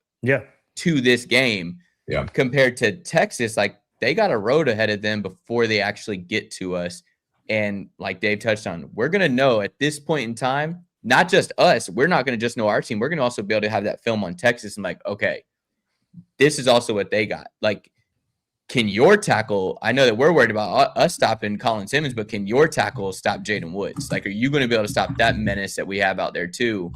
to this game. Yeah. Compared to Texas, like they got a road ahead of them before they actually get to us. And like Dave touched on, we're going to know at this point in time, not just us, we're not going to just know our team. We're going to also be able to have that film on Texas and like, okay, this is also what they got. Like, can your tackle, I know that we're worried about us stopping Colin Simmons, but can your tackle stop Jaden Woods? Like, are you going to be able to stop that menace that we have out there too?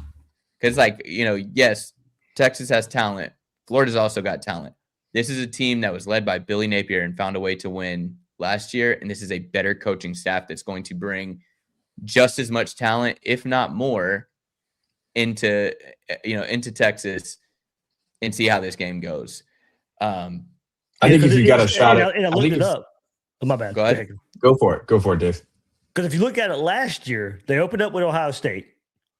Because like, yes, Texas has talent. Florida's also got talent. This is a team that was led by Billy Napier and found a way to win last year. And this is a better coaching staff that's going to bring just as much talent, if not more, into Texas and see how this game goes. I think if you got a shot at it. And I looked it up. Oh, my bad. Go ahead. Go for it, Dave. Because if you look at it last year, they opened up with Ohio State.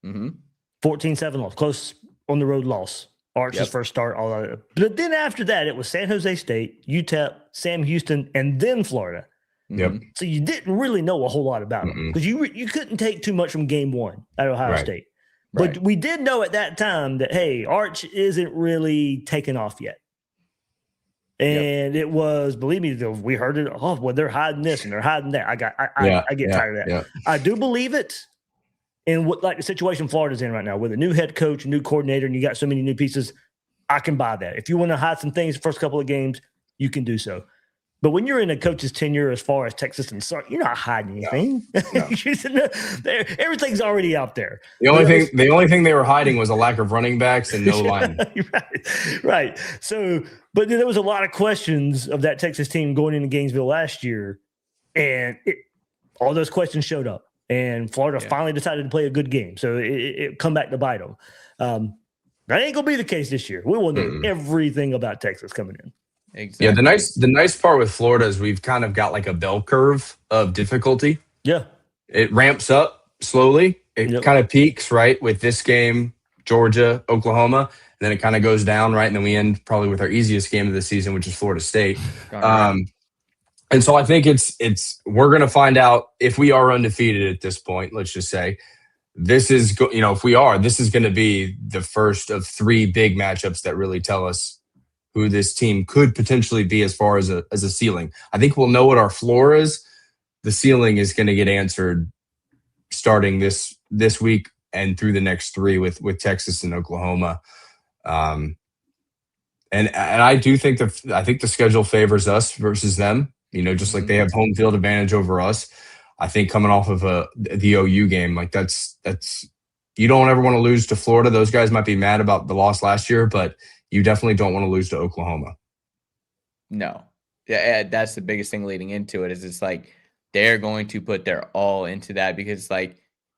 14-7 loss. Close on the road loss. Arch's first start. All that. But then after that, it was San Jose State, UTEP, Sam Houston, and then Florida. Yep. So you didn't really know a whole lot about them because you couldn't take too much from game 1 at Ohio State. But we did know at that time that, hey, Arch isn't really taking off yet. And it was, believe me, we heard it. Oh, well, they're hiding this and they're hiding that. I get tired of that. Yeah. I do believe it. And what, like the situation Florida's in right now, with a new head coach, new coordinator, and you got so many new pieces, I can buy that. If you want to hide some things the first couple of games, you can do so. But when you're in a coach's tenure, as far as Texas and Sark, you're not hiding anything. No. Everything's already out there. The only thing they were hiding was a lack of running backs and no line. Right. So, but there was a lot of questions of that Texas team going into Gainesville last year, and all those questions showed up. And Florida finally decided to play a good game, so it come back to bite them. That ain't gonna be the case this year. We will know everything about Texas coming in. Exactly. Yeah, the nice part with Florida is we've kind of got like a bell curve of difficulty. Yeah. It ramps up slowly. It kind of peaks, right, with this game, Georgia, Oklahoma, and then it kind of goes down, right, and then we end probably with our easiest game of the season, which is Florida State. And so I think we're going to find out if we are undefeated at this point. Let's just say this is, if we are, this is going to be the first of 3 big matchups that really tell us who this team could potentially be as far as a ceiling. I think we'll know what our floor is. The ceiling is going to get answered starting this week and through the next 3 with Texas and Oklahoma. And I do think the schedule favors us versus them. Just like they have home field advantage over us. I think coming off of the OU game, like that's you don't ever want to lose to Florida. Those guys might be mad about the loss last year, but you definitely don't want to lose to Oklahoma. No. Yeah, that's the biggest thing leading into it is it's like they're going to put their all into that because, like,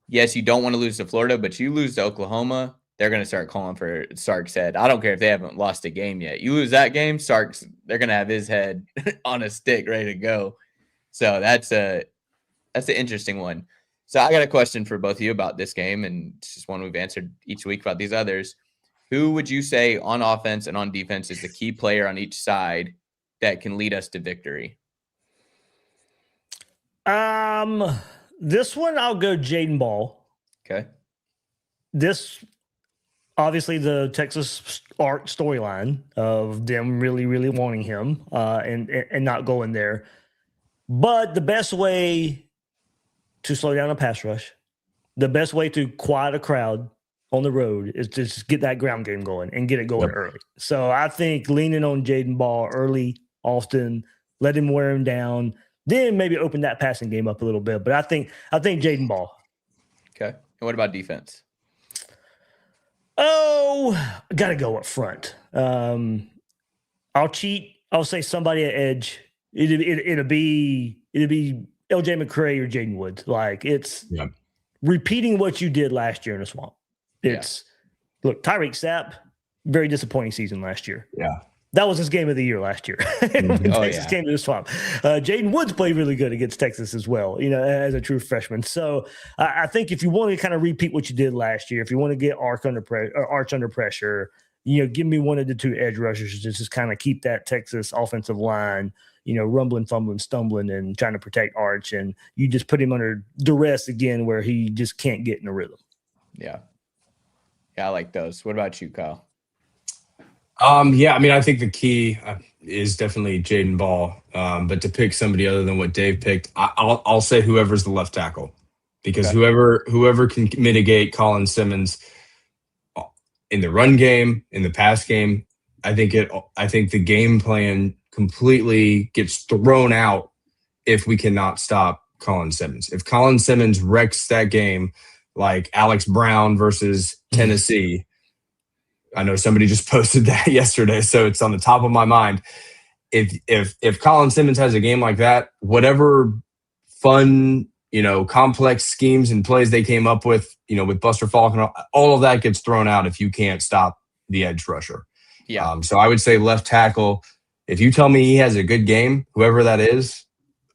yes, you don't want to lose to Florida, but you lose to Oklahoma, they're going to start calling for Sark's head. I don't care if they haven't lost a game yet. You lose that game, they're going to have his head on a stick ready to go. So that's an interesting one. So I got a question for both of you about this game, and it's just one we've answered each week about these others. Who would you say on offense and on defense is the key player on each side that can lead us to victory? This one I'll go Jaden Ball. Okay. This obviously the Texas arc storyline of them really, really wanting him and not going there. But the best way to slow down a pass rush, the best way to quiet a crowd on the road is to just get that ground game going and get it going early. So I think leaning on Jaden Ball early, often, let him wear him down, then maybe open that passing game up a little bit. But I think Jaden Ball. Okay. And what about defense? Oh, got to go up front. I'll cheat. I'll say somebody at edge. It'll be LJ McCray or Jaden Woods. Like it's repeating what you did last year in the swamp. Look, Tyreek Sapp, very disappointing season last year. Yeah. That was his game of the year last year. When Texas came to the swamp. Jaden Woods played really good against Texas as well, as a true freshman. So I think if you want to kind of repeat what you did last year, if you want to get Arch under pressure, give me one of the 2 edge rushers to just kind of keep that Texas offensive line, rumbling, fumbling, stumbling, and trying to protect Arch. And you just put him under duress again where he just can't get in a rhythm. Yeah. Yeah, I like those. What about you, Kyle? I think the key is definitely Jaden Ball. But to pick somebody other than what Dave picked, I'll say whoever's the left tackle, because whoever can mitigate Colin Simmons in the run game, in the pass game, I think the game plan completely gets thrown out if we cannot stop Colin Simmons. If Colin Simmons wrecks that game like Alex Brown versus Tennessee. I know somebody just posted that yesterday, so it's on the top of my mind. If Colin Simmons has a game like that, whatever fun, complex schemes and plays they came up with, with Buster Falcon, all of that gets thrown out if you can't stop the edge rusher. Yeah. So I would say left tackle. If you tell me he has a good game, whoever that is,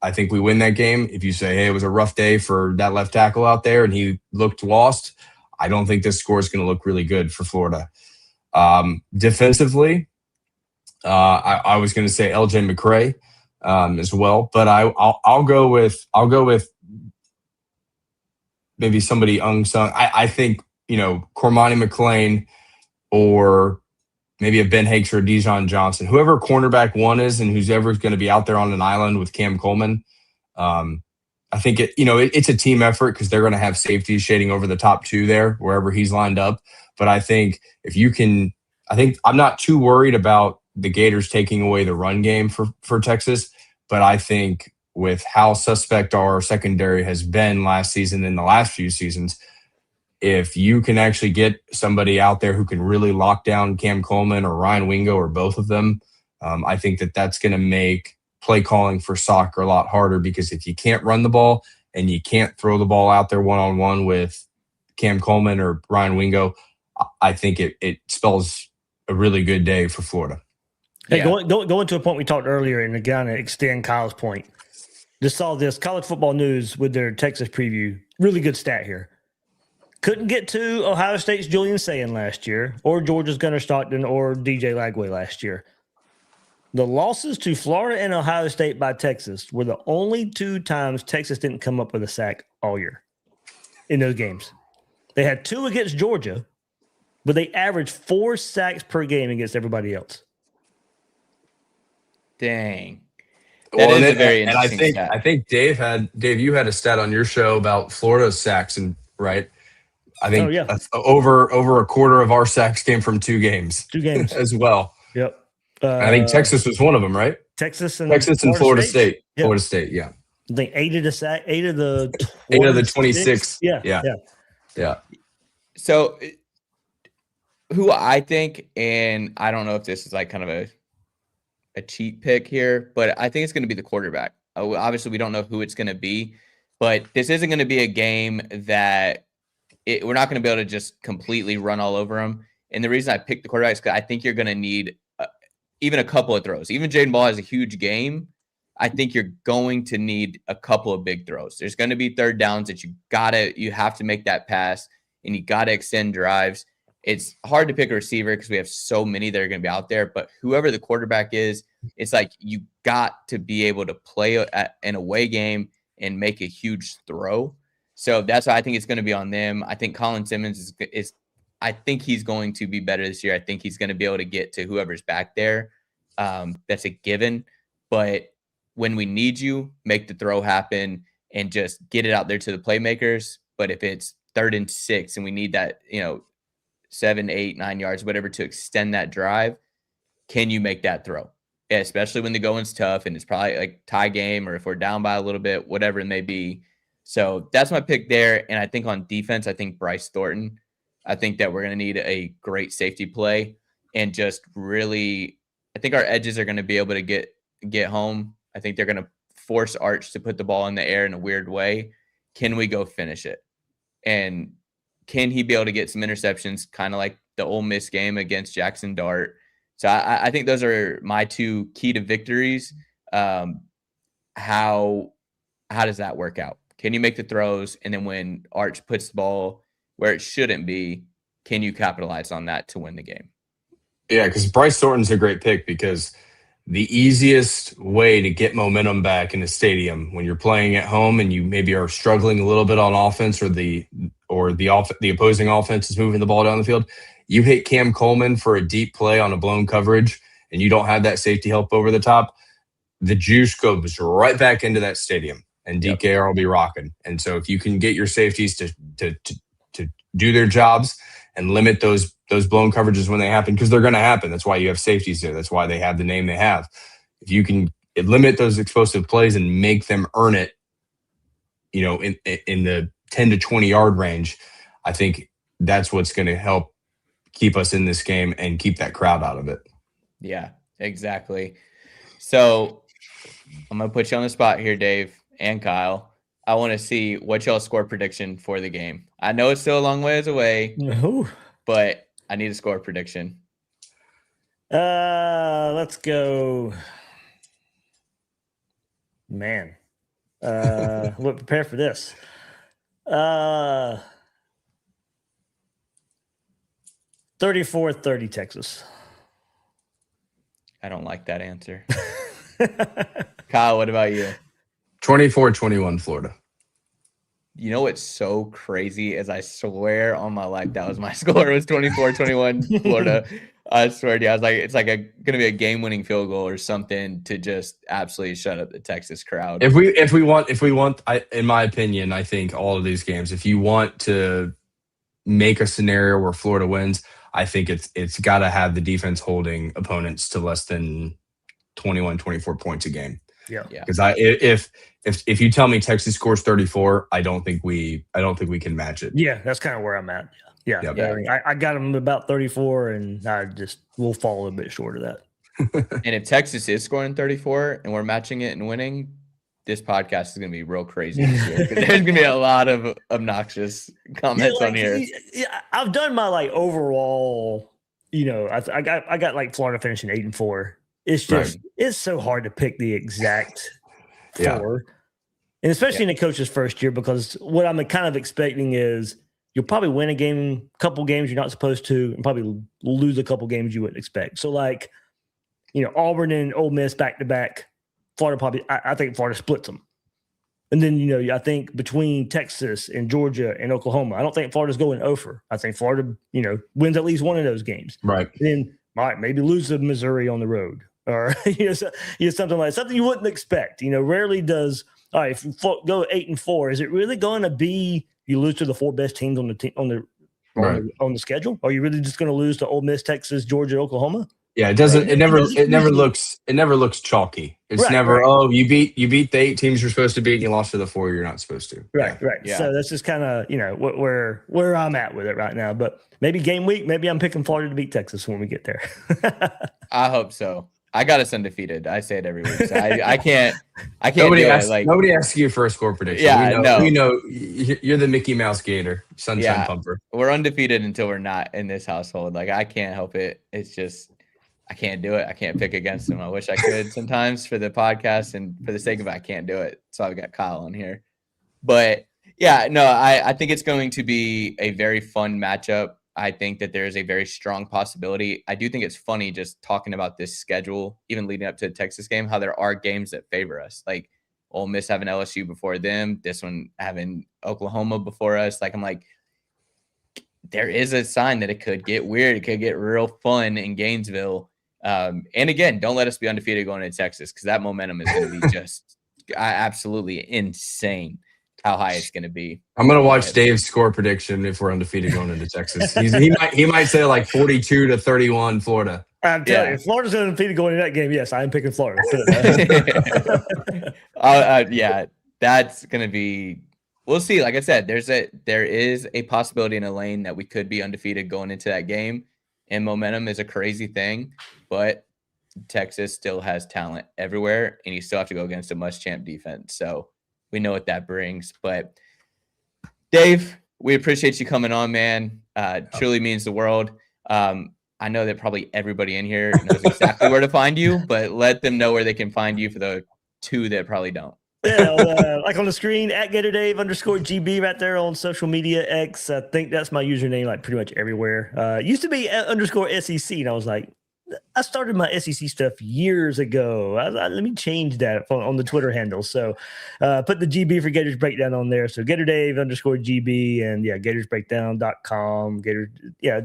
I think we win that game. If you say, hey, it was a rough day for that left tackle out there and he looked lost, I don't think this score is going to look really good for Florida. Defensively, I was going to say LJ McCray as well, but I'll go with maybe somebody unsung. I think Cormani McClain or maybe a Ben Hakes or a Dijon Johnson, whoever cornerback one is, and who's ever going to be out there on an island with Cam Coleman. I think it's a team effort because they're going to have safeties shading over the top two there wherever he's lined up. But I think I'm not too worried about the Gators taking away the run game for Texas. But I think with how suspect our secondary has been last season and the last few seasons, if you can actually get somebody out there who can really lock down Cam Coleman or Ryan Wingo or both of them, I think that's going to make play calling for soccer a lot harder, because if you can't run the ball and you can't throw the ball out there one-on-one with Cam Coleman or Ryan Wingo, I think it spells a really good day for Florida. Hey, going to a point we talked earlier, and again, to extend Kyle's point, just saw this College Football News with their Texas preview. Really good stat here. Couldn't get to Ohio State's Julian Sayin last year, or Georgia's Gunnar Stockton, or DJ Lagway last year. The losses to Florida and Ohio State by Texas were the only two times Texas didn't come up with a sack all year in those games. They had 2 against Georgia, but they averaged 4 sacks per game against everybody else. Dang. That is a very interesting stat. I think Dave, you had a stat on your show about Florida's sacks, and right? I think over a quarter of our sacks came from 2 games. 2 games as well. Yep. I think Texas was one of them, right? Texas and Florida State. Yep. Florida State, yeah. I think 8 of the 26. Yeah. So who I think, and I don't know if this is like kind of a cheat pick here, but I think it's going to be the quarterback. Obviously, we don't know who it's going to be, but this isn't going to be a game that we're not going to be able to just completely run all over them. And the reason I picked the quarterback is because I think you're going to need even a couple of throws. Even Jaden Ball has a huge game. I think you're going to need a couple of big throws. There's going to be third downs that you have to make that pass, and you got to extend drives. It's hard to pick a receiver because we have so many that are going to be out there, but whoever the quarterback is, it's like you got to be able to play an away game and make a huge throw. So that's why I think it's going to be on them. I think Colin Simmons I think he's going to be better this year. I think he's going to be able to get to whoever's back there. That's a given. But when we need you, make the throw happen and just get it out there to the playmakers. But if it's 3rd and 6 and we need that, 7, 8, 9 yards, whatever, to extend that drive, can you make that throw? Yeah, especially when the going's tough and it's probably like tie game, or if we're down by a little bit, whatever it may be. So that's my pick there. And I think on defense, I think Bryce Thornton. I think that we're going to need a great safety play, and just really, I think our edges are going to be able to get home. I think they're going to force Arch to put the ball in the air in a weird way. Can we go finish it? And can he be able to get some interceptions, kind of like the Ole Miss game against Jackson Dart? So I think those are my 2 key to victories. How does that work out? Can you make the throws? And then when Arch puts the ball where it shouldn't be, can you capitalize on that to win the game? Yeah, because Bryce Thornton's a great pick, because the easiest way to get momentum back in a stadium when you're playing at home and you maybe are struggling a little bit on offense, or the opposing offense is moving the ball down the field, you hit Cam Coleman for a deep play on a blown coverage and you don't have that safety help over the top, the juice goes right back into that stadium, and DKR will be rocking. And so if you can get your safeties to do their jobs and limit those blown coverages when they happen, because they're going to happen. That's why you have safeties there. That's why they have the name they have. If you can limit those explosive plays and make them earn it, in the 10 to 20 yard range, I think that's what's going to help keep us in this game and keep that crowd out of it. Yeah, exactly. So I'm going to put you on the spot here, Dave and Kyle. I want to see what y'all score prediction for the game. I know it's still a long ways away, but I need a score prediction. Let's go. Man, we're prepared for this. 34-30 Texas. I don't like that answer. Kyle, what about you? 24-21 Florida. You know what's so crazy is I swear on my life that was my score. It was 24-21 Florida. I swear to you, I was like, it's like gonna be a game-winning field goal or something to just absolutely shut up the Texas crowd. If we want, in my opinion, I think all of these games, if you want to make a scenario where Florida wins, I think it's got to have the defense holding opponents to less than 21, 24 points a game. Yeah. Because if you tell me Texas scores 34, I don't think we can match it. Yeah, that's kind of where I'm at. Yeah. Yep. I mean, I got them about 34, and we'll fall a little bit short of that. And if Texas is scoring 34 and we're matching it and winning, this podcast is going to be real crazy this year. There's going to be a lot of obnoxious comments on here. Yeah, I've done my like overall, I got like Florida finishing 8-4. It's just it's so hard to pick the exact four. And especially in the coach's first year, because what I'm kind of expecting is you'll probably win a couple games you're not supposed to, and probably lose a couple games you wouldn't expect. So like, Auburn and Ole Miss back to back, Florida I think Florida splits them. And then, I think between Texas and Georgia and Oklahoma, I don't think Florida's going over. I think Florida, wins at least one of those games. Right. And then maybe lose to Missouri on the road, or something like something you wouldn't expect. Rarely does. All right, if you go 8-4, is it really going to be you lose to the four best teams on the schedule? Are you really just going to lose to Ole Miss, Texas, Georgia, Oklahoma? Yeah, it doesn't. It never looks chalky. It's never. Oh, you beat the 8 teams you're supposed to beat, and you lost to the 4 you're not supposed to. Right. Yeah. So that's just kind of where I'm at with it right now. But maybe game week, maybe I'm picking Florida to beat Texas when we get there. I hope so. I got us undefeated. I say it every week. So I can't. Nobody asks you for a score prediction. Yeah, we know you're the Mickey Mouse Gator, sunshine pumper. We're undefeated until we're not in this household. Like I can't help it. It's just. I can't do it. I can't pick against them. I wish I could sometimes for the podcast, and for the sake of it, I can't do it. So I've got Kyle on here. But yeah, no, I think it's going to be a very fun matchup. I think that there is a very strong possibility. I do think it's funny just talking about this schedule, even leading up to the Texas game, how there are games that favor us. Like Ole Miss having LSU before them, this one having Oklahoma before us. Like I'm like, there is a sign that it could get weird. It could get real fun in Gainesville. And again, don't let us be undefeated going into Texas, because that momentum is going to be just absolutely insane how high it's going to be. I'm going to watch Dave's score prediction if we're undefeated going into Texas. He might say like 42-31 Florida. I'm telling you, if Florida's undefeated going into that game, yes, I am picking Florida. Yeah, that's going to be – we'll see. Like I said, there is a possibility in a lane that we could be undefeated going into that game. And momentum is a crazy thing, but Texas still has talent everywhere, and you still have to go against a must-champ defense. So we know what that brings. But Dave, we appreciate you coming on, man. Truly means the world. I know that probably everybody in here knows exactly where to find you, but let them know where they can find you for the 2 that probably don't. Yeah, like on the screen, at GatorDave_GB right there on social media, X. I think that's my username, like pretty much everywhere. Used to be @_SEC, and I was like, I started my SEC stuff years ago. Let me change that on the Twitter handle. So put the GB for Gators Breakdown on there. So GatorDave_GB, and GatorsBreakdown.com.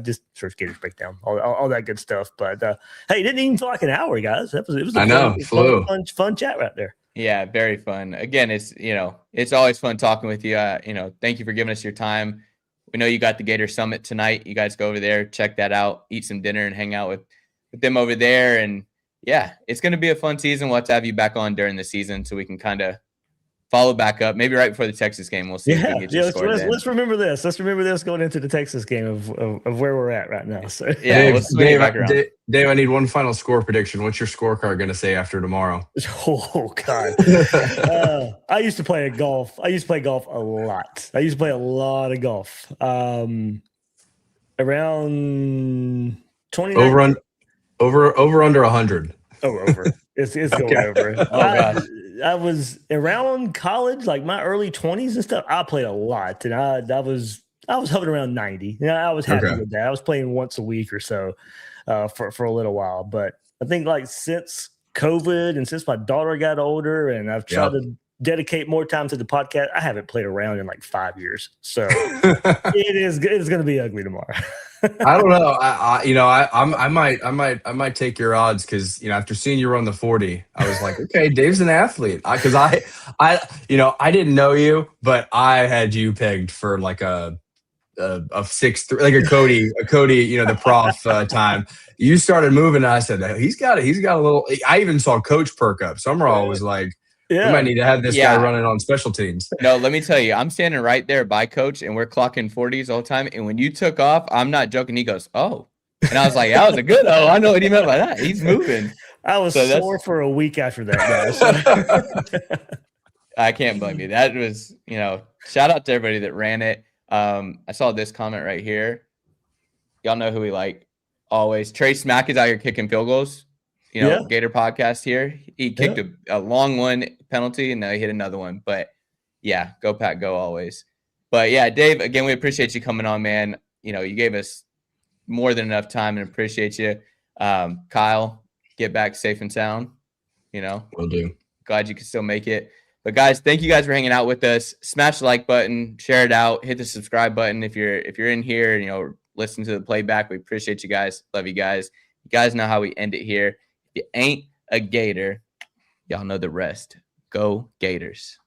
Just search Gators Breakdown, all that good stuff. But hey, it didn't even feel like an hour, guys. It was a fun chat right there. Yeah, very fun. Again, it's always fun talking with you. Thank you for giving us your time. We know you got the Gator Summit tonight. You guys go over there, check that out, eat some dinner, and hang out with them over there. And yeah, it's going to be a fun season. We'll have to have you back on during the season so we can kind of follow back up. Maybe right before the Texas game, we'll see. Let's remember this. Let's remember this going into the Texas game of where we're at right now. So yeah, Dave, I need one final score prediction. What's your scorecard going to say after tomorrow? Oh God, I used to play golf. I used to play golf a lot. I used to play a lot of golf. Around 20 over under 100. Over. It's going over. Oh gosh. I was around college, like my early 20s and stuff. I played a lot, and I was hovering around 90. I was happy with that. I was playing once a week or so for a little while. But I think like since COVID and since my daughter got older, and I've tried to dedicate more time to the podcast. I haven't played around in like 5 years, so it's going to be ugly tomorrow. I don't know. I might take your odds because after seeing you run the 40, I was like, okay, Dave's an athlete. Because I didn't know you, but I had you pegged for like a 6'3", like a Cody, the prof time. You started moving, and I said he's got a little. I even saw Coach perk up. Summerall was like, we might need to have this guy running on special teams. No, let me tell you, I'm standing right there by Coach, and we're clocking 40s all the time. And when you took off, I'm not joking. He goes, "Oh," and I was like, "That was a good." Oh, I know what he meant by that. He's moving. I was sore for a week after that, guys. I can't blame you. That was, shout out to everybody that ran it. I saw this comment right here. Y'all know who we like always. Trey Smack is out here kicking field goals. Gator podcast here. He kicked a long one penalty, and now he hit another one. But yeah, go Pack, go always. But yeah, Dave, again, we appreciate you coming on, man. You gave us more than enough time, and appreciate you. Kyle, get back safe and sound. Will do. Glad you could still make it. But guys, thank you guys for hanging out with us. Smash the like button, share it out, hit the subscribe button if you're in here, listen to the playback. We appreciate you guys. Love you guys. You guys know how we end it here. If you ain't a Gator, y'all know the rest. Go Gators.